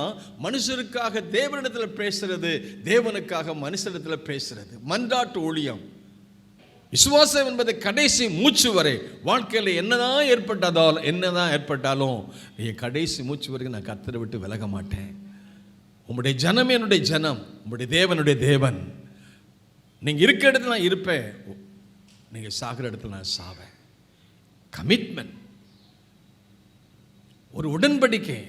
மனுஷருக்காக தேவனிடத்தில் பேசுறது, தேவனுக்காக மனுஷனிடத்தில் பேசுறது, மன்றாட்டு ஊழியம். விசுவாசம் என்பது கடைசி மூச்சு வரை வாழ்க்கையில் என்னதான் ஏற்பட்டாலும் என் கடைசி மூச்சு வரைக்கும் நான் கர்த்தரை விட்டு விலக மாட்டேன். உம்முடைய ஜனம் என்னுடைய ஜனம், உம்முடைய தேவனுடைய தேவன். நீங்கள் இருக்கிற இடத்துல நான் இருப்பேன், நீங்கள் சாகிற இடத்துல நான் சாவேன். கமிட்மெண்ட், ஒரு உடன்படிக்கை,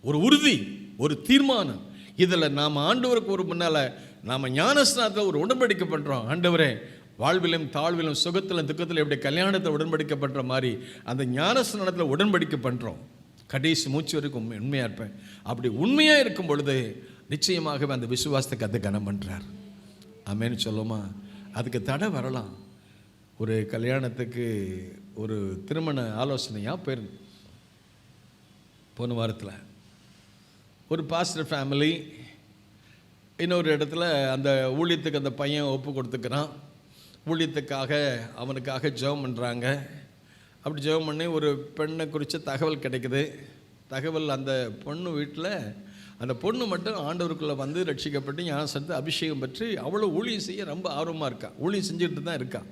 ஒரு உறுதி, ஒரு தீர்மானம். இதில் நாம் ஆண்டவருக்கு ஒரு முன்னால் நாம் ஞானஸ்நானத்தில் ஒரு உடன்படிக்கை பண்ணுறோம். ஆண்டவரே, வாழ்விலும் தாழ்விலும் சுகத்திலும் துக்கத்திலும் எப்படி கல்யாணத்தை உடன்படிக்கை பண்ணுற மாதிரி அந்த ஞானஸ்நானத்தில் உடன்படிக்கை பண்ணுறோம். கடைசி மூச்சு வரைக்கும் உண்மையாக இருப்பேன். அப்படி உண்மையாக இருக்கும் பொழுது நிச்சயமாகவே அந்த விசுவாசத்தை கற்று கனம் பண்ணுறார். ஆமேன்னு சொல்லுமா? அதுக்கு தடை வரலாம். ஒரு கல்யாணத்துக்கு ஒரு திருமண ஆலோசனையாக போயிருந்து போன வாரத்தில் ஒரு பாஸ்டர் ஃபேமிலி இன்னொரு இடத்துல அந்த ஊழியத்துக்கு அந்த பையன் ஒப்பு கொடுத்துக்கிறான். ஊழியத்துக்காக அவனுக்காக ஜெபம் பண்ணுறாங்க. அப்படி ஜெபம் பண்ணி ஒரு பெண்ணை குறித்த தகவல் கிடைக்குது. தகவல் அந்த பொண்ணு வீட்டில் அந்த பொண்ணு மட்டும் ஆண்டவருக்குள்ளே வந்து ரட்சிக்கப்பட்டு ஞானஸ்நானத்தை அபிஷேகம் பற்றி அவ்வளோ ஊழியம் செய்ய ரொம்ப ஆர்வமாக இருக்கா, ஊழியம் செஞ்சுக்கிட்டு தான் இருக்கா.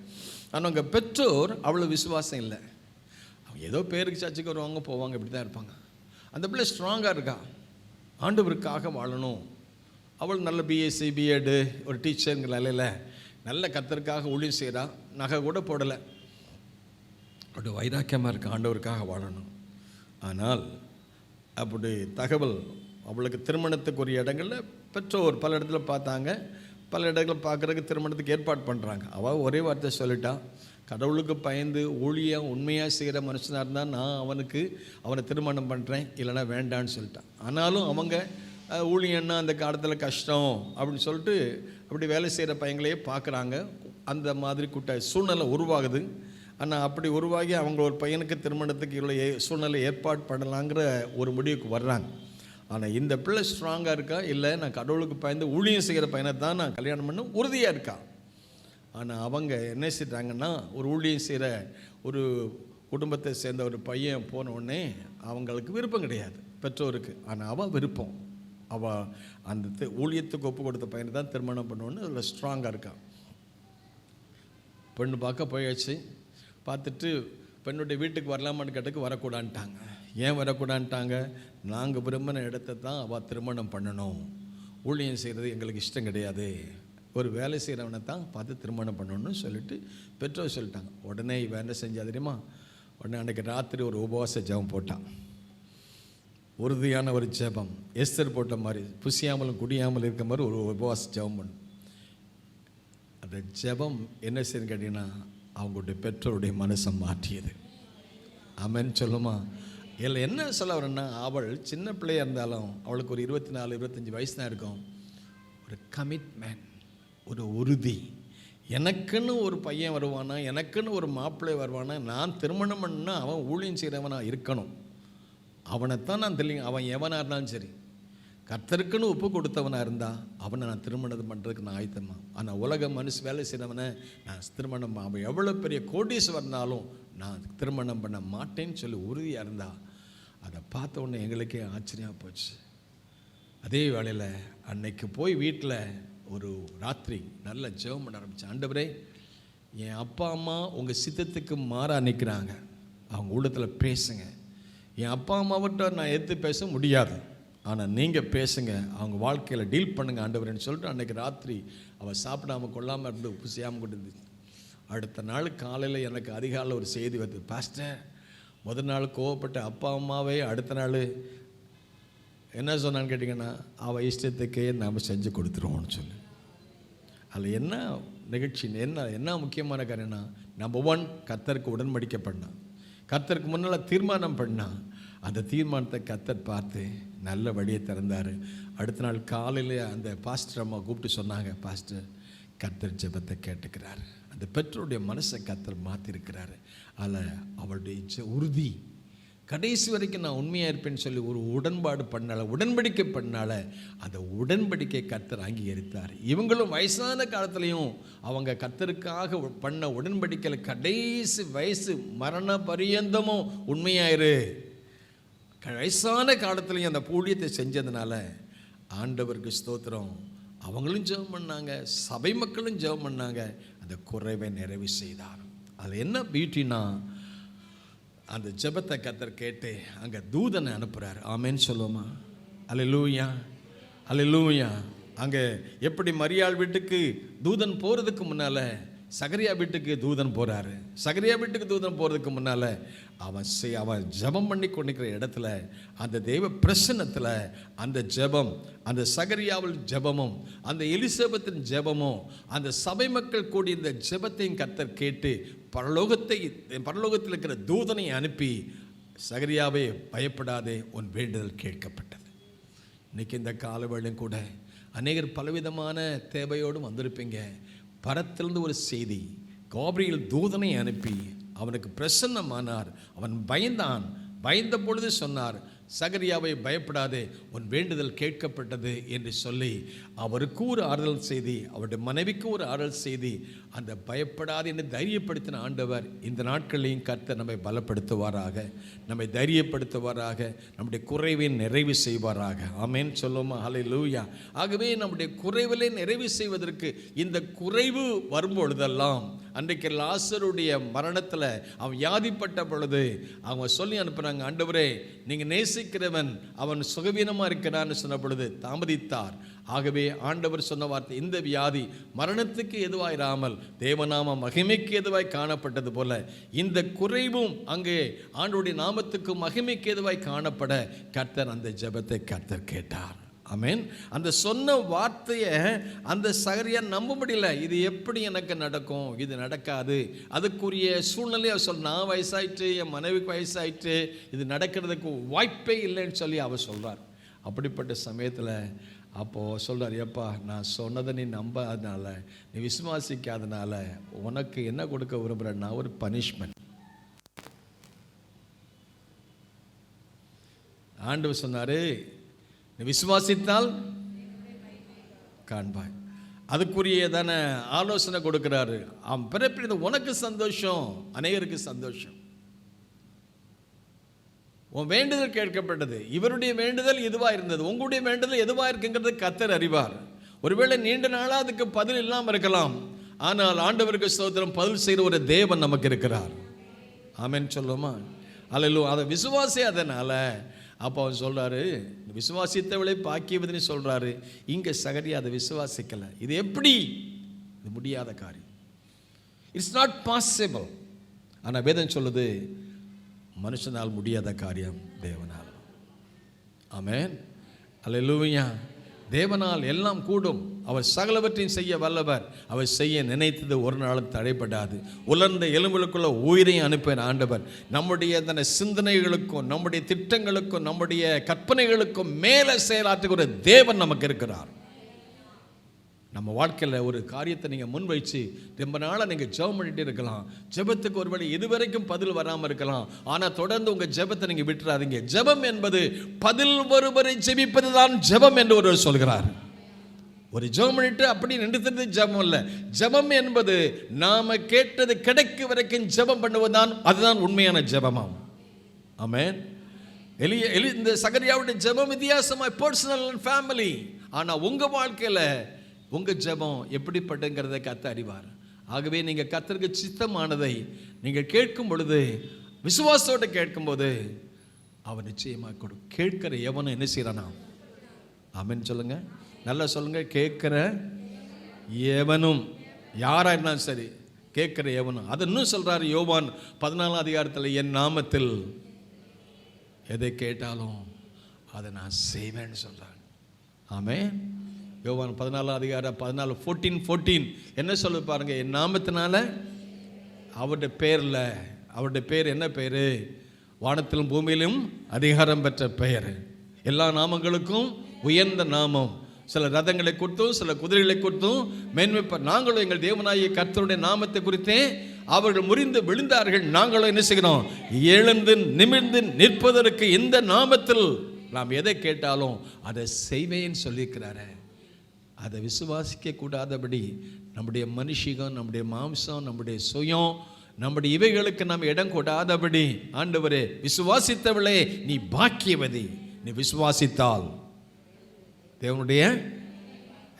ஆனால் அவங்க பெற்றோர் அவ்வளோ விசுவாசம் இல்லை. அவங்க ஏதோ பேருக்கு சர்ச்சுக்கு வருவாங்க போவாங்க, இப்படி தான் இருப்பாங்க. அந்த பிள்ளை ஸ்ட்ராங்காக இருக்கா, ஆண்டவருக்காக வாழணும். அவள் நல்ல பிஎஸ்சி பிஎட் ஒரு டீச்சருங்கிற நிலையில் நல்ல கர்த்தருக்காக ஊழியம் செய்கிறா. நகை கூட போடலை, அப்படி வைராக்கியமாக இருக்கா, ஆண்டவருக்காக வாழணும். ஆனால் அப்படி தகவல் அவளுக்கு திருமணத்துக்கு ஒரு இடங்களில் பெற்றோர் பல இடத்துல பார்த்தாங்க, பல இடங்களில் பார்க்குறதுக்கு திருமணத்துக்கு ஏற்பாடு பண்ணுறாங்க. அவள் ஒரே வார்த்தை சொல்லிட்டான், கடவுளுக்கு பயந்து ஊழியம் உண்மையாக செய்கிற மனுஷனாக இருந்தால் நான் அவனை திருமணம் பண்ணுறேன், இல்லைனா வேண்டான்னு சொல்லிட்டான். ஆனாலும் அவங்க ஊழியன்னா அந்த காலத்தில் கஷ்டம் அப்படின்னு சொல்லிட்டு அப்படி வேலை செய்கிற பையங்களையே பார்க்குறாங்க. அந்த மாதிரி சூழ்நிலை உருவாகுது. ஆனால் அப்படி உருவாகி அவங்க ஒரு பையனுக்கு திருமணத்துக்கு இவ்வளோ சூழ்நிலை ஏற்பாடு பண்ணலாங்கிற ஒரு முடிவுக்கு வர்றாங்க. ஆனால் இந்த பிள்ளை ஸ்ட்ராங்காக இருக்கா, இல்லை நான் கடவுளுக்கு பயந்து ஊழியம் செய்கிற பையனை தான் நான் கல்யாணம் பண்ண உறுதியாக இருக்கா. ஆனால் அவங்க என்ன செய்கிறாங்கன்னா, ஒரு ஊழியம் செய்கிற ஒரு குடும்பத்தை சேர்ந்த ஒரு பையன் போன உடனே அவங்களுக்கு விருப்பம் கிடையாது பெற்றோருக்கு. ஆனால் அவள் விருப்பம், அவள் அந்த ஊழியத்துக்கு ஒப்பு கொடுத்த பையனை தான் திருமணம் பண்ணுவோன்னு அதில் ஸ்ட்ராங்காக இருக்கான். பெண்ணு பார்க்க போயாச்சு. பார்த்துட்டு பெண்ணுடைய வீட்டுக்கு வரலாமான்னு கேட்டதுக்கு வரக்கூடான்ட்டாங்க. ஏன் வரக்கூடான்ட்டாங்க? நாங்கள் விரும்பின இடத்த தான் அவள் திருமணம் பண்ணணும், ஊழியம் செய்கிறது எங்களுக்கு இஷ்டம் கிடையாது, ஒரு வேலை செய்கிறவனை தான் பார்த்து திருமணம் பண்ணணும்னு சொல்லிட்டு பெற்றோர் சொல்லிட்டாங்க. உடனே இவன் என்ன செஞ்சா தெரியுமா? உடனே அன்றைக்கி ராத்திரி ஒரு உபவாச ஜெபம் போட்டான். உறுதியான ஒரு ஜெபம், எஸ்தர் போட்ட மாதிரி, புசியாமலும் குடியாமல் இருக்க மாதிரி ஒரு உபவாச ஜெபம் பண்ணும். அந்த ஜெபம் என்ன செய்யுன்னு கேட்டிங்கன்னா, அவங்களுடைய பெற்றோருடைய மனசை மாற்றியது. ஆமென் சொல்லுமா? இதில் என்ன சொல்ல வரேன்னா, அவள் சின்ன பிள்ளையாக இருந்தாலும் அவளுக்கு ஒரு 24-25 வயசு தான் இருக்கும். ஒரு கமிட்மெண்ட், ஒரு உறுதி. எனக்குன்னு ஒரு பையன் வருவானா, எனக்குன்னு ஒரு மாப்பிள்ளை வருவானா, நான் திருமணம் பண்ணால் அவன் ஊழியம் செய்கிறவனாக இருக்கணும், அவனைத்தான் நான் தெரியும். அவன் எவனாக இருந்தாலும் சரி, கர்த்தருக்குன்னு ஒப்பு கொடுத்தவனாக இருந்தால் அவனை நான் திருமணம் பண்ணுறதுக்கு நான் ஆயத்தமா. ஆனால் உலக வேலை செய்கிறவனை நான் திருமணம், அவன் எவ்வளோ பெரிய கோடீஸ்வரனாலும் நான் திருமணம் பண்ண மாட்டேன்னு சொல்லி உறுதியாக இருந்தா, அதை பார்த்த உடனே எங்களுக்கே ஆச்சரியமாக போச்சு. அதே வேளையில் அன்னைக்கு போய் வீட்டில் ஒரு ராத்திரி நல்ல ஜெபம் பண்ண ஆரம்பித்தேன். ஆண்டவரே, என் அப்பா அம்மா உங்கள் சித்தத்துக்கு மாறாக நிற்கிறாங்க, அவங்க உள்ளத்தில் பேசுங்க. என் அப்பா அம்மாவிட்ட நான் எடுத்து பேச முடியாது, ஆனால் நீங்கள் பேசுங்க, அவங்க வாழ்க்கையில் டீல் பண்ணுங்க ஆண்டவரேன்னு சொல்லிட்டு அன்றைக்கி ராத்திரி அவள் சாப்பிடாமல் கொள்ளாமல் இருந்து புசியாமல் கொண்டு இருந்துச்சு. அடுத்த நாள் காலையில் எனக்கு அதிகாலையில் ஒரு செய்தி வருது, பாஸ்டர் முதல் நாள் கோவப்பட்ட அப்பா அம்மாவே அடுத்த நாள் என்ன சொன்னான்னு கேட்டிங்கன்னா, அவள் இஷ்டத்துக்கே நாம் செஞ்சு கொடுத்துருவோம்னு சொல்லி. அதில் என்ன நிகழ்ச்சி, என்ன முக்கியமான காரியம்னா, நம்பர் 1 கர்த்தருக்கு உடன்படிக்கை பண்ணான். கர்த்தருக்கு முன்னால் தீர்மானம் பண்ணான். அந்த தீர்மானத்தை கர்த்தர் பார்த்து நல்ல வழியை திறந்தார். அடுத்த நாள் காலையில் அந்த பாஸ்டர் அம்மா கூப்பிட்டு சொன்னாங்க, பாஸ்டர் கர்த்தர் ஜெபத்தை கேட்டுக்கிறார். அந்த பெற்றோருடைய மனசை கர்த்தர் மாற்றிருக்கிறாரு. அதில் அவளுடைய உறுதி, கடைசி வரைக்கும் நான் உண்மையாக இருப்பேன்னு சொல்லி ஒரு உடன்பாடு பண்ணால, உடன்படிக்கை பண்ணால, அந்த உடன்படிக்கை கர்த்தர் அங்கீகரித்தார். இவங்களும் வயசான காலத்துலேயும் அவங்க கர்த்தருக்காக பண்ண உடன்படிக்கையில் கடைசி வயசு மரண பரியந்தமும் உண்மையாயிரு, வயசான காலத்துலேயும் அந்த ஊழியத்தை செஞ்சதுனால ஆண்டவருக்கு ஸ்தோத்திரம். அவங்களும் ஜெபம் பண்ணாங்க, சபை மக்களும் ஜெபம் பண்ணாங்க, அந்த குறைவை நிறைவு செய்தார். அதில் என்ன பியூட்டினா, அந்த ஜெபத்தை கர்த்தர் கேட்டு அங்கே தூதனை அனுப்புகிறார். ஆமேன்னு சொல்லுவோமா? அல்லேலூயா, அல்லேலூயா. அங்கே எப்படி மரியாள் வீட்டுக்கு தூதன் போகிறதுக்கு முன்னால் சகரியா வீட்டுக்கு தூதன் போகிறாரு. சகரியா வீட்டுக்கு தூதன் போகிறதுக்கு முன்னால் அவன் ஜெபம் பண்ணி கொண்டிருக்கிற இடத்துல அந்த தெய்வ பிரசன்னத்தில் அந்த ஜெபம், அந்த சகரியாவில் ஜெபமும் அந்த எலிசபெத்தின் ஜெபமும் அந்த சபை மக்கள் கூடி இந்த ஜெபத்தையும் கர்த்தர் கேட்டு பரலோகத்தில் இருக்கிற தூதனை அனுப்பி, சகரியாவே பயப்படாதே, உன் வேண்டுதல் கேட்கப்பட்டது. இன்னைக்கு இந்த காலவேளையும் கூட அநேகர் பலவிதமான தேவையோடும் வந்திருப்பீங்க. பரத்திலிருந்து ஒரு செய்தி, காபிரியேல் தூதனை அனுப்பி அவனுக்கு பிரசன்னமானார். அவன் பயந்தான். பயந்த பொழுது சொன்னார், சகரியாவை பயப்படாதே, உன் வேண்டுதல் கேட்கப்பட்டது என்று சொல்லி அவருக்கு ஒரு ஆறுதல் செய்தி, அவருடைய மனைவிக்கு ஒரு ஆறுதல் செய்தி, அந்த பயப்படாது என்று தைரியப்படுத்தின ஆண்டவர் இந்த நாட்களையும் கர்த்தர் நம்மை பலப்படுத்துவாராக, நம்மை தைரியப்படுத்துவாராக, நம்முடைய குறைவை நிறைவு செய்வாராக. ஆமென் சொல்லுமா? ஹல்லேலூயா. ஆகவே நம்முடைய குறைவிலே நிறைவு செய்வதற்கு இந்த குறைவு வரும்பொழுதெல்லாம், அன்றைக்கு லாசருடைய மரணத்தில் அவன் வியாதிப்பட்ட பொழுது அவங்க சொல்லி அனுப்புனாங்க, ஆண்டவரே நீங்கள் நேசிக்கிறவன் அவன் சுகவீனமாக இருக்கிறான்னு சொன்ன பொழுது தாமதித்தார். ஆகவே ஆண்டவர் சொன்ன வார்த்தை, இந்த வியாதி மரணத்துக்கு எதுவாயிராமல் தேவநாம மகிமைக்கு எதுவாய் காணப்பட்டது போல இந்த குறைவும் அங்கே ஆண்டவருடைய நாமத்துக்கு மகிமைக்கு எதுவாய் காணப்பட கர்த்தர் அந்த ஜெபத்தை கர்த்தர் கேட்டார். ஆமென். அந்த சொன்ன வார்த்தையை அந்த சகரியா நம்ப முடியல. இது எப்படி எனக்கு நடக்கும், இது நடக்காது, அதுக்குரிய சூழ்நிலையை சொல், நான் வயசாயிட்டு, என் மனைவிக்கு வயசாயிட்டு, இது நடக்கிறதுக்கு வாய்ப்பே இல்லைன்னு சொல்லி அவர் சொல்கிறார். அப்படிப்பட்ட சமயத்தில் அப்போது சொல்கிறார், எப்பா நான் சொன்னதை நீ நம்பாதனால, நீ விசுவாசிக்காதனால உனக்கு என்ன கொடுக்க விரும்புகிறேன்னா ஒரு பனிஷ்மெண்ட். ஆண்டவர் சொன்னார், நீ விசுவாசித்தால் காண்பாய். அதுக்குரிய தானே ஆலோசனை கொடுக்கிறாரு. அவன் பிறப்பினது உனக்கு சந்தோஷம், அநேகருக்கு சந்தோஷம். உன் வேண்டுதல் கேட்கப்பட்டது. இவருடைய வேண்டுதல் எதுவாக இருந்தது, உங்களுடைய வேண்டுதல் எதுவாக இருக்குங்கிறது கர்த்தர் அறிவார். ஒருவேளை நீண்ட நாளாக அதுக்கு பதில் இல்லாமல் இருக்கலாம். ஆனால் ஆண்டவருக்கு ஸ்தோத்திரம், பதில் செய்கிற ஒரு தேவன் நமக்கு இருக்கிறார். ஆமென் சொல்லுமா? அல்லேலூயா. அதை விசுவாசி. அதனால் அப்போ அவன் சொல்கிறாரு, விசுவாசித்தவளை பாக்கியவதுன்னு சொல்கிறாரு. இங்கே சகரியா அதை விசுவாசிக்கலை. இது எப்படி? இது முடியாத காரியம். It's not possible. ஆனால் வேதம் சொல்லுது, மனுஷனால் முடியாத காரியம் தேவனால். ஆமென். அல்லேலூயா. தேவனால் எல்லாம் கூடும். அவர் சகலவற்றையும் செய்ய வல்லவர். அவர் செய்ய நினைத்தது ஒரு நாளும் தடைப்படாது. உலர்ந்த எலும்புகளுக்குள்ள உயிரையும் அனுப்பின ஆண்டவர் நம்முடைய அந்த சிந்தனைகளுக்கும் நம்முடைய திட்டங்களுக்கும் நம்முடைய கற்பனைகளுக்கும் மேலே செயலாற்றுகிற தேவன் நமக்கு இருக்கிறார். நம்ம வாழ்க்கையில் ஒரு காரியத்தை நீங்கள் முன் வச்சு ரொம்ப நாளாக நீங்கள் ஜெபம் பண்ணிட்டு இருக்கலாம். ஜெபத்துக்கு ஒருவேளை இதுவரைக்கும் பதில் வராமல் இருக்கலாம். ஆனால் தொடர்ந்து உங்கள் ஜெபத்தை நீங்கள் விட்டுறாதீங்க. ஜெபம் என்பது பதில் ஒருவரை ஜெபிப்பது தான் ஜெபம் என்று ஒருவர் சொல்கிறார். ஒரு ஜெபம் பண்ணிட்டு அப்படி நின்றுறது ஜெபம் இல்லை. ஜெபம் என்பது நாம கேட்டது கிடைக்கும் வரைக்கும் ஜெபம் பண்ணுவதுதான், அதுதான் உண்மையான ஜெபமாம். ஆமென். இந்த சகரியாவுடைய ஜெபம் வித்தியாசமாக பர்சனல் அண்ட் ஃபேமிலி. ஆனால் உங்கள் வாழ்க்கையில் உங்கள் ஜெபம் எப்படிப்பட்டுங்கிறத கர்த்தர் அறிவார். ஆகவே நீங்கள் கர்த்தருக்கு சித்தமானதை நீங்கள் கேட்கும் பொழுது, விசுவாசத்தோடு கேட்கும்போது அவர் நிச்சயமாக கொடு. கேட்கிற எவனும் என்ன செய்யறானா? ஆமென் சொல்லுங்க, நல்லா சொல்லுங்க. கேட்கிற எவனும் யாராக இருந்தாலும் சரி, கேட்குற எவனும். அது இன்னும் சொல்கிறாரு யோவான் 14 அதிகாரத்தில், என் நாமத்தில் எதை கேட்டாலும் அதை நான் செய்வேன்னு சொல்கிறாங்க. ஆமென். யோவான் 14 அதிகாரம் 14 என்ன சொல்ல பாருங்க, என் நாமத்தினால, அவருடைய பேரில், அவருடைய பேர் என்ன பேர்? வானத்திலும் பூமியிலும் அதிகாரம் பெற்ற பெயர், எல்லா நாமங்களுக்கும் உயர்ந்த நாமம். சில ரதங்களை கொடுத்தும் சில குதிரைகளை கொடுத்தும் மேன்மைப்பார். நாங்களும் எங்கள் தேவனாகிய கர்த்தருடைய நாமத்தை குறித்தே அவர்கள் முறிந்து விழுந்தார்கள், நாங்களும் என்ன செய்கிறோம்? எழுந்து நிமிர்ந்து நிற்பதற்கு இந்த நாமத்தில் நாம் எதை கேட்டாலும் அதை செய்வேன்னு சொல்லியிருக்கிறாரு. அதை விசுவாசிக்க கூடாதபடி நம்முடைய மனுஷிகம், நம்முடைய மாம்சம், நம்முடைய சுயம், நம்முடைய இவைகளுக்கு நாம் இடம் கொடாதபடி, ஆண்டவரே விசுவாசித்தவளே நீ பாக்கியவதி, நீ விசுவாசித்தால். தேவனுடைய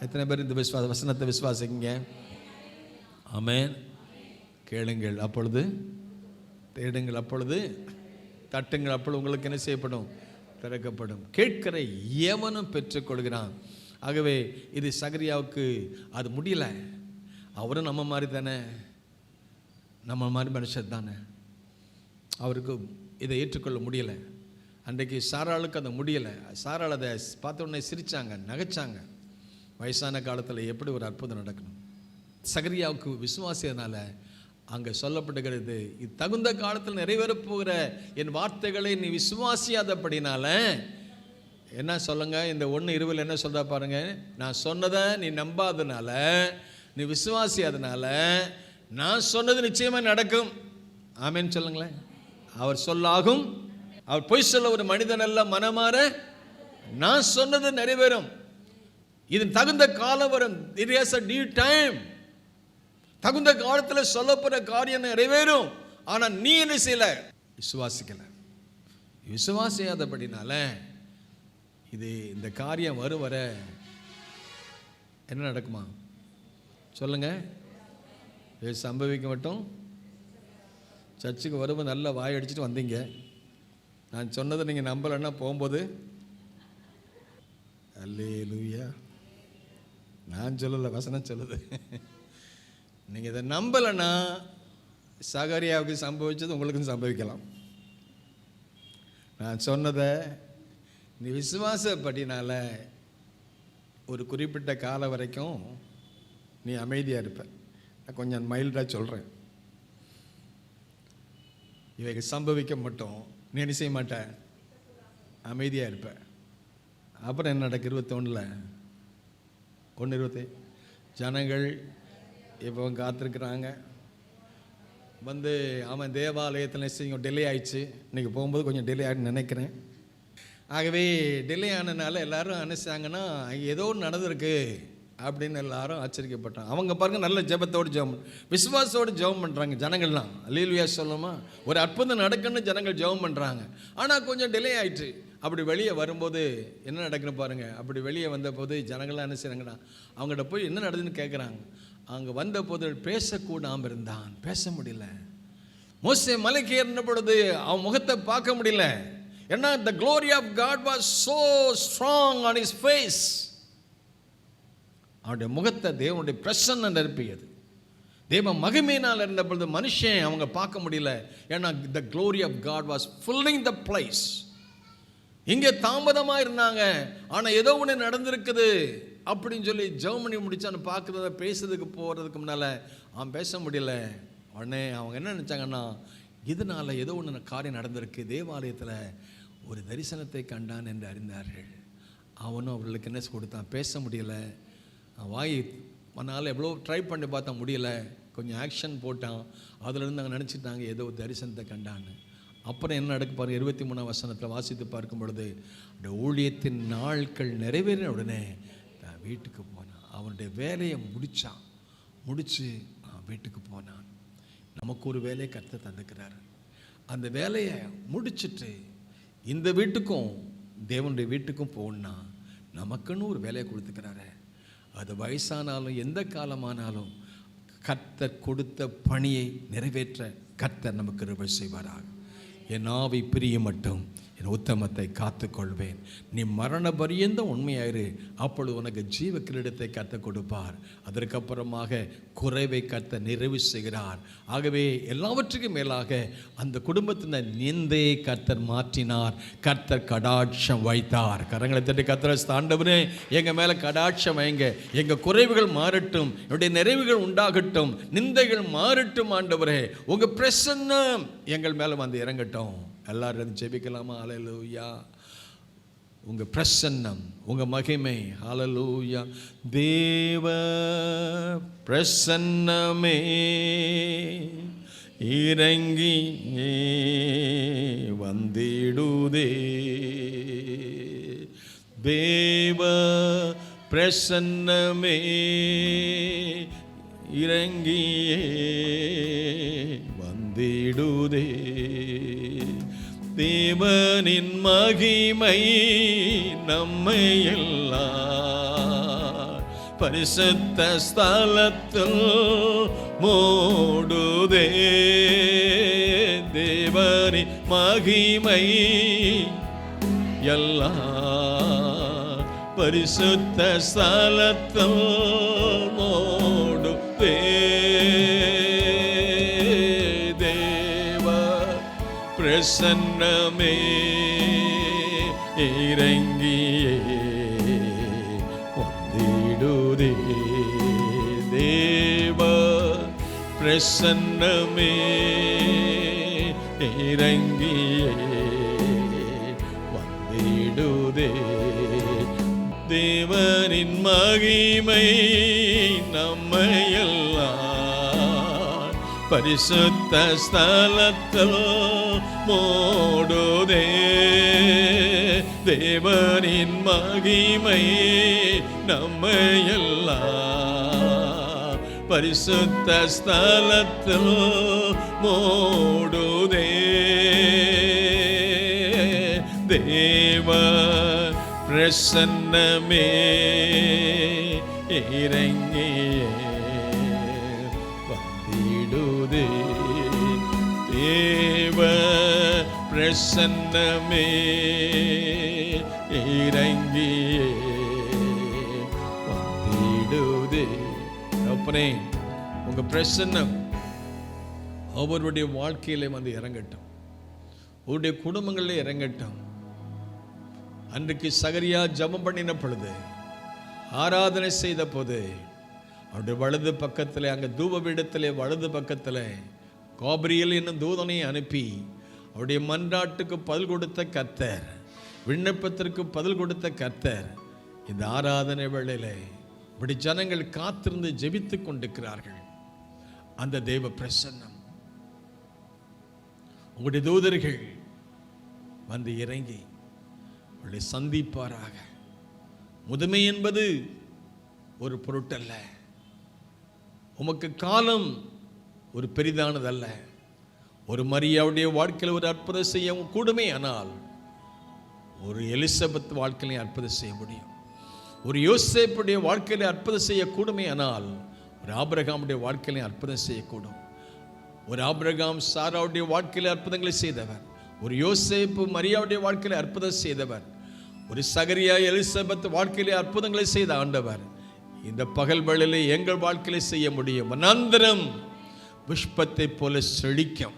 எத்தனை பேர் இந்த வசனத்தை விசுவாசிங்க? ஆமென். கேளுங்கள் அப்பொழுது தேடுங்கள் அப்பொழுது தட்டுங்கள் அப்பொழுது உங்களுக்கு என்ன செய்யப்படும்? திறக்கப்படும். கேட்கிற எவனும் பெற்றுக்கொள்கிறான். ஆகவே இது சகரியாவுக்கு அது முடியல. அவரும் நம்ம மாதிரி தானே, நம்ம மாதிரி மனுஷர் தானே. அவருக்கு இதை ஏற்றுக்கொள்ள முடியலை. அன்றைக்கு சாராளுக்கு அதை முடியலை. சாராள் அதை பார்த்த உடனே சிரித்தாங்க, நகைச்சாங்க. வயசான காலத்தில் எப்படி ஒரு அற்புதம் நடக்கணும். சகரியாவுக்கு விசுவாசியதுனால அங்கே சொல்லப்படுகிறது, இது தகுந்த காலத்தில் நிறைவேறப் போகிற என் வார்த்தைகளை நீ விசுவாசியாதபடினால என்ன சொல்லுங்க, இந்த 1:20 என்ன சொல்கிறா பாருங்க, நான் சொன்னதை நீ நம்பாதனால, நீ விசுவாசியாதனால நான் சொன்னது நிச்சயமாக நடக்கும். ஆமேன்னு சொல்லுங்களேன். அவர் சொல்லாகும், அவர் பொய் சொல்ல ஒரு மனிதன் அல்ல, மனமாற நான் சொன்னது நிறைவேறும். இது தகுந்த காலம் வரும். It has a due time. தகுந்த காலத்தில் சொல்லப்படுற காரியம் நிறைவேறும். ஆனால் நீ என்ன செய்யல? விசுவாசிக்கல. விசுவாசியாதபடினால இது இந்த காரியம் வரும் வர என்ன நடக்குமா சொல்லுங்க? இது சம்பவிக்க மட்டும். சர்ச்சுக்கு வரும்போது நல்லா வாய் அடிச்சுட்டு வந்தீங்க. நான் சொன்னதை நீங்கள் நம்பலைன்னா போகும்போது அல்லேலூயா, நான் சொல்லலை, வசனம் சொல்லுது. நீங்கள் இதை நம்பலைன்னா சகரியாவுக்கு சம்பவிச்சது உங்களுக்கும் சம்பவிக்கலாம். நான் சொன்னதை நீ விசுவாசப்படினால ஒரு குறிப்பிட்ட காலம் வரைக்கும் நீ அமைதியாக இருப்ப. நான் கொஞ்சம் மைல்டாக சொல்கிறேன். இவைக்கு சம்பவிக்க மட்டும் நீ என்ன செய்ய மாட்ட? அமைதியாக இருப்ப. அப்புறம் என்ன நடக்கு? 21 ஜனங்கள் இப்போ காத்திருக்கிறாங்க. வந்து அவன் தேவாலயத்தில் செய்யும் டிலே ஆயிடுச்சு. இன்றைக்கி போகும்போது கொஞ்சம் டிலே ஆகிடுன்னு நினைக்கிறேன். ஆகவே டிலே ஆனதுனால எல்லோரும் நினைச்சாங்கன்னா ஏதோ ஒன்று நடந்திருக்கு அப்படின்னு எல்லாரும் ஆச்சரியப்பட்டாங்க. அவங்க பாருங்க, நல்ல ஜெபத்தோடு ஜெபம், விசுவாசத்தோடு ஜெபம் பண்ணுறாங்க ஜனங்கள்லாம். அல்லேலூயா சொல்லுமா? ஒரு அற்புதம் நடக்குன்னு ஜனங்கள் ஜெபம் பண்ணுறாங்க. ஆனால் கொஞ்சம் டிலே ஆயிடுச்சு. அப்படி வெளியே வரும்போது என்ன நடக்குன்னு பாருங்கள். அப்படி வெளியே வந்தபோது ஜனங்கள்லாம் என்ன செய்கிறாங்கன்னா அவங்கள்ட்ட போய் என்ன நடக்குதுன்னு கேட்குறாங்க. அங்கே வந்த போது பேசக்கூடாமல் இருந்தான், பேச முடியல. மோசே மலைக்கு ஏறின பொழுது அவன் முகத்தை பார்க்க முடியல. ஏன்னா the glory of God was so strong on his face. அவனுடைய முகத்தை தேவனுடைய பிரசன்னம் நிரப்பியது. தேவ மகிமையினால் இருந்த பொழுது மனுஷன் அவங்க பார்க்க முடியல. ஏன்னா the glory of God was filling the place. இங்கே தாமதமாக இருந்தாங்க, ஆனால் ஏதோ ஒன்று நடந்திருக்குது அப்படின்னு சொல்லி ஜெர்மனி முடிச்சான்னு பார்க்குறத பேசுறதுக்கு போகிறதுக்கு முன்னால் அவன் பேச முடியல. உடனே அவங்க என்ன நினச்சாங்கன்னா, இதனால் ஏதோ ஒன்று காரியம் நடந்திருக்கு, தேவாலயத்தில் ஒரு தரிசனத்தை கண்டான் என்று அறிந்தார்கள். அவனும் அவர்களுக்கு என்ன கொடுத்தான்? பேச முடியலை. வாய் மனால் எவ்வளோ ட்ரை பண்ணி பார்த்தா முடியல. கொஞ்சம் ஆக்ஷன் போட்டான். அதிலிருந்து அவங்க நினச்சிட்டாங்க ஏதோ ஒரு தரிசனத்தை கண்டான்னு. அப்புறம் என்ன நடக்க பாருங்க, 23 வசனத்தில் வாசித்து பார்க்கும் பொழுது, அந்த ஊழியத்தின் நாட்கள் நிறைவேறின உடனே நான் வீட்டுக்கு போனான். அவனுடைய வேலையை முடித்து வீட்டுக்கு போனான். நமக்கு ஒரு வேலையை கர்த்தர் தந்துக்கிறார். அந்த வேலையை முடிச்சுட்டு இந்த வீட்டுக்கும் தேவனுடைய வீட்டுக்கும் போகணுன்னா நமக்குன்னு ஒரு வேலையை கொடுத்துக்கிறாரு. அது வயசானாலும் எந்த காலமானாலும் கர்த்தர் கொடுத்த பணியை நிறைவேற்ற கர்த்தர் நமக்கு கிருபை செய்வாராக. என் ஆவி பிரிய மட்டும் என் உத்தமத்தை காத்துக்கொள்வேன். நீ மரண பரியந்தம் உண்மையாயிரு, அப்பொழுது உனக்கு ஜீவ கிரீடத்தை கர்த்தர் கொடுப்பார். அதற்கப்புறமாக குறைவை கர்த்தர் நிறைவு செய்கிறார். ஆகவே எல்லாவற்றுக்கும் மேலாக அந்த குடும்பத்தின் நிந்தையை கர்த்தர் மாற்றினார். கர்த்தர் கடாட்சம் வைத்தார். கரங்களை தட்டி கர்த்தரை ஆண்டவரே, எங்கள் மேலே கடாட்சம் வைங்க, எங்கள் குறைவுகள் மாறட்டும், என்னுடைய நிறைவுகள் உண்டாகட்டும், நிந்தைகள் மாறட்டும். ஆண்டவரே, உங்கள் பிரசன்னம் எங்கள் மேலே வந்து இறங்கட்டும். எல்லாரும் ஜெபிக்கலாமா? ஹல்லேலூயா. உங்கள் பிரசன்னம், உங்கள் மகிமை. ஹல்லேலூயா. தேவ பிரசன்னமே இறங்கி வந்திடுதே. தேவ பிரசன்னமே இறங்கியே வந்திடுதே. தேவனின் மகிமை நம்மை எல்லாம் பரிசுத்த ஸ்தலத்தில் மூடுதே. தேவனின் மகிமை எல்லாம் பரிசுத்த ஸ்தலத்தில் மூடுதே. பிரசன்னமே இறங்கியே வந்திடுதே. தேவ பிரசன்னமே இறங்கியே வந்திடுதே. தேவனின் மகிமை நம்மையெல்லாம் பரிசுத்த ஸ்தலத்தில் மூடுதே. தேவனின் மகிமை நம்மையெல்லாம் பரிசுத்த ஸ்தலத்தில் மூடுதே. தேவ பிரசன்னமே இறங்கியே வந்திடுதே. தேவ பிரசன்னமே இறங்கியே வந்திடுதே. அப்பனே, உங்க பிரசன்னம் ஒவ்வொருடைய வாழ்க்கையிலே வந்து இறங்கட்டும், உங்களுடைய குடும்பங்களில் இறங்கட்டும். அன்றைக்கு சகரியா ஜெபம் பண்ணின பொழுது, ஆராதனை செய்த போது, அவருடைய வலது பக்கத்தில், அங்கே தூபபீடத்திலே வலது பக்கத்தில் காபிரியல் என்னும் தூதனை அனுப்பி அவருடைய மன்றாட்டுக்கு பதில் கொடுத்த கர்த்தர், விண்ணப்பத்திற்கு பதில் கொடுத்த கர்த்தர், இந்த ஆராதனை வேளையிலே இப்படி ஜனங்கள் காத்திருந்து ஜெபித்து கொண்டிருக்கிறார்கள். அந்த தேவ பிரசன்னம், உங்களுடைய தூதர்கள் வந்து இறங்கி அவளை சந்திப்பாராக. முதுமை என்பது ஒரு பொருட்டல்ல, உமக்கு காலம் ஒரு பெரிதானதல்ல. ஒரு மரியாவுடைய வாழ்க்கையில் ஒரு அற்புதம் செய்ய கூடுமே, ஆனால் ஒரு எலிசபெத் வாழ்க்கையிலே அற்புதம் செய்ய முடியும். ஒரு யோசேப்புடைய வாழ்க்கையிலே அற்புதம் செய்ய கூடுமே, ஆனால் ஒரு ஆபிரகாமுடைய வாழ்க்கையிலே அற்புதம் செய்யக்கூடும். ஒரு ஆபிரகாம் சாராவுடைய வாழ்க்கையிலே அற்புதங்களை செய்தவர், ஒரு யோசேப்பு மரியாவுடைய வாழ்க்கையிலே அற்புதம் செய்தவர், ஒரு சகரியா எலிசபெத் வாழ்க்கையிலே அற்புதங்களை செய்த ஆண்டவர் இந்த பகல் வேளையிலே எங்கள் வாழ்க்கையிலே செய்ய முடியும். வனாந்தரம் புஷ்பத்தை போல செழிக்கும்.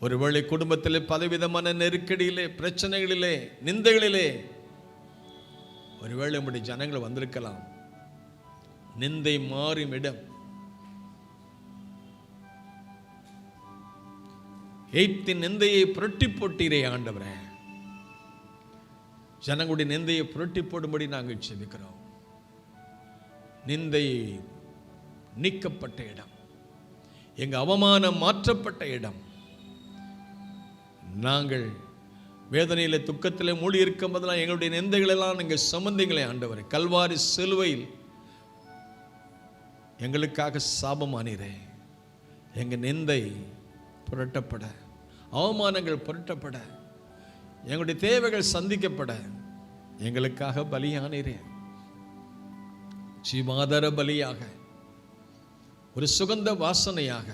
ஒருவேளை குடும்பத்திலே பலவிதமான நெருக்கடியிலே, பிரச்சனைகளிலே, நிந்தைகளிலே ஒருவேளை நம்முடைய ஜனங்கள் வந்திருக்கலாம். நிந்தை மாறும் இடம், எய்த்தின் நிந்தையை புரட்டி போட்டீரே ஆண்டவரே. ஜனங்களுடைய நிந்தையை புரட்டி போடும்படி நாங்கள் செபிக்கிறோம். நிந்தை நீக்கப்பட்ட இடம், எங்க அவமானம் மாற்றப்பட்ட இடம். நாங்கள் வேதனையில துக்கத்திலே மூடி இருக்கும் போதெல்லாம் எங்களுடைய நிந்தைகள் எல்லாம் நீங்கள் சுமந்தீங்களே ஆண்டவரே. கல்வாரி சிலுவையில் எங்களுக்காக சாபமானீரே. எங்க நிந்தை புரட்டப்பட, அவமானங்கள் புரட்டப்பட, எங்களுடைய தேவைகள் சந்திக்கப்பட எங்களுக்காக பலியானீரே. ஜீவாதார பலியாக, ஒரு சுகந்த வாசனையாக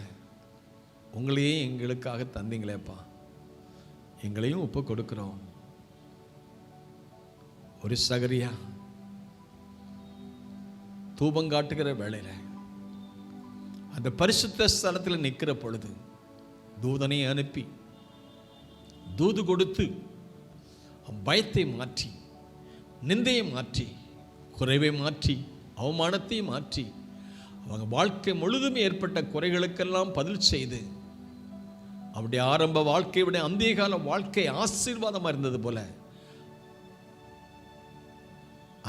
உங்களையே எங்களுக்காக தந்தீங்களேப்பா. எங்களையும் ஒப்பு கொடுக்கிறோம். ஒரு சகரியா தூபம் காட்டுகிற வேளையில அந்த பரிசுத்த ஸ்தலத்தில் நிற்கிற பொழுது தூதனை அனுப்பி தூது கொடுத்து பயத்தை மாற்றி, நிந்தையை மாற்றி, குறைவை மாற்றி, அவமானத்தை மாற்றி, அவங்க வாழ்க்கை முழுதும் ஏற்பட்ட குறைகளுக்கெல்லாம் பதில் செய்து அவருடைய ஆரம்ப வாழ்க்கையுடைய அந்திய கால வாழ்க்கை ஆசீர்வாதமாக இருந்தது போல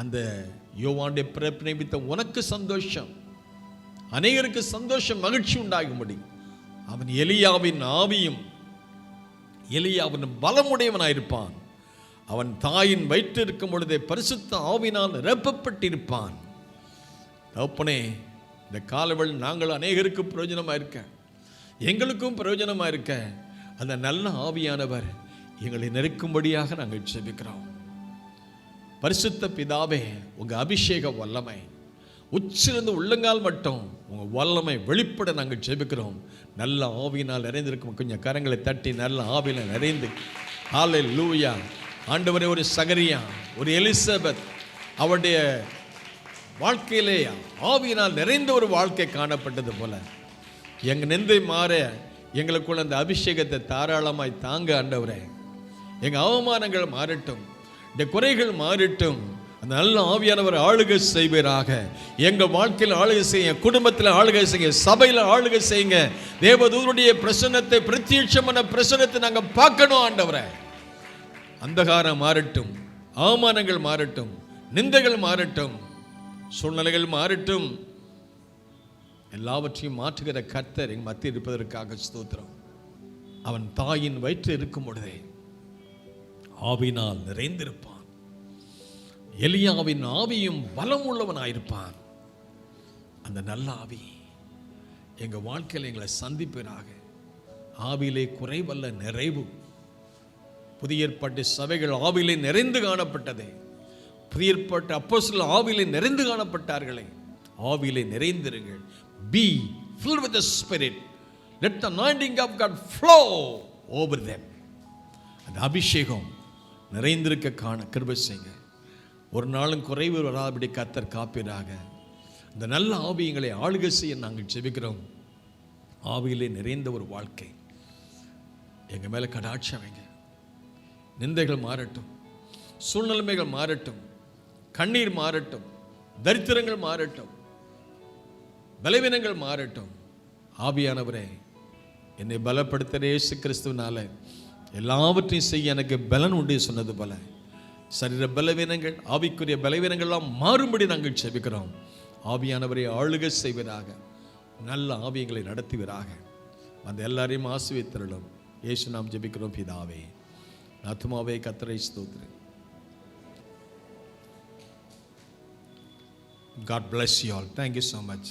அந்த யோவானுடைய பிறப்பினை நிமித்த உனக்கு சந்தோஷம், அநேகருக்கு சந்தோஷம், மகிழ்ச்சி உண்டாகும்படி அவன் எலியாவின் ஆவியும் எலியாவின் பலமுடையவனாயிருப்பான். அவன் தாயின் வயிற்று இருக்கும் பொழுதே பரிசுத்த ஆவினால் நிரப்பப்பட்டிருப்பான். தகப்பனே, இந்த காலவெள் நாங்கள் அநேகருக்கு பிரயோஜனமாக இருக்க, எங்களுக்கும் பிரயோஜனமாக இருக்க அந்த நல்ல ஆவியானவர் எங்களை நெருக்கும்படியாக நாங்கள் ஜெபிக்கிறோம். பரிசுத்த பிதாவே, உங்கள் அபிஷேக வல்லமை உச்சிலிருந்து உள்ளங்கால் மட்டும் உங்கள் வல்லமை வெளிப்பட நாங்கள் ஜெபிக்கிறோம். நல்ல ஆவியினால் நிறைந்திருக்கும். கொஞ்சம் கரங்களை தட்டி நல்ல ஆவியில் நிறைந்து ஹல்லேலூயா. ஆண்டவரே, ஒரு சகரியா, ஒரு எலிசபெத் அவருடைய வாழ்க்கையிலே ஆவியினால் நிறைந்த ஒரு வாழ்க்கை காணப்பட்டது போல எங்கள் நெந்தை மாற எங்களுக்குள்ள அந்த அபிஷேகத்தை தாராளமாய் தாங்க ஆண்டவரே. எங்கள் அவமானங்கள் மாறட்டும், இந்த குறைகள் மாறட்டும். அந்த நல்ல ஆவியானவர் ஆளுகை செய்வீராக. எங்கள் வாழ்க்கையில் ஆளுகை செய்ய, குடும்பத்தில் ஆளுகை செய்ய, சபையில் ஆளுகை செய்யுங்க. தேவதூதருடைய பிரசன்னத்தை, பிரத்யட்சமான பிரசன்னத்தை நாங்கள் பார்க்கணும் ஆண்டவரே. அந்தகாரம் மாறட்டும், அவமானங்கள் மாறட்டும், நிந்தைகள் மாறட்டும், சூழ்நிலைகள் மாறட்டும். எல்லாவற்றையும் மாற்றுகிற கர்த்தர் எங்கள் மத்தியில் இருப்பதற்காக ஸ்தோத்திரம். அவன் தாயின் வயிற்று இருக்கும் பொழுதே ஆவியினால் நிறைந்திருப்பான். எலியாவின் ஆவியும் பலம் உள்ளவனாயிருப்பான். அந்த நல்ல ஆவி எங்கள் வாழ்க்கையில் எங்களை சந்திப்பீராக. ஆவியிலே குறைவல்ல, நிறைவு. புதிய ஏற்பாட்டு சபைகள் ஆவியிலே நிறைந்து காணப்பட்டதே. புதிய ஏற்பாட்டு அப்போஸ்தலர்கள் ஆவியிலே நிறைந்து காணப்பட்டார்களே. ஆவியிலே நிறைந்திருங்கள். Be filled with the Spirit. Let the anointing of God flow over them. அந்த அபிஷேகம் நிறைந்திருக்க காண கிருபை செய்யுங்க. ஒரு நாளும் குறைவு வராதபடி கர்த்தர் காப்பீராக. இந்த நல்ல ஆவியங்களை ஆளுகை செய்ய நாங்கள் ஜெபிக்கிறோம். ஆவியிலே நிறைந்த ஒரு வாழ்க்கை எங்கள் மேலே கடாட்சம் வைங்க. நிந்தைகள் மாறட்டும், சூழ்நிலைமைகள் மாறட்டும், கண்ணீர் மாறட்டும், தரித்திரங்கள் மாறட்டும், பலவீனங்கள் மாறட்டும். ஆவியானவரே, என்னை பலப்படுத்துகிற இயேசு கிறிஸ்துவினால எல்லாவற்றையும் செய்ய எனக்கு பலன் உண்டு சொன்னது போல சரீர பலவீனங்கள், ஆவிக்குரிய பலவீனங்கள்லாம் மாறும்படி நாங்கள் ஜெபிக்கிறோம். ஆவியானவரை ஆளுகை செய்வதாக, நல்ல ஆவியங்களை நடத்துவீராக. அந்த எல்லாரையும் ஆசீர்வதித்தருளும். இயேசு நாம் ஜெபிக்கிறோம் பிதாவே. ஆத்துமாவே கர்த்தரை ஸ்தோத்திரி. God bless you all. Thank you so much.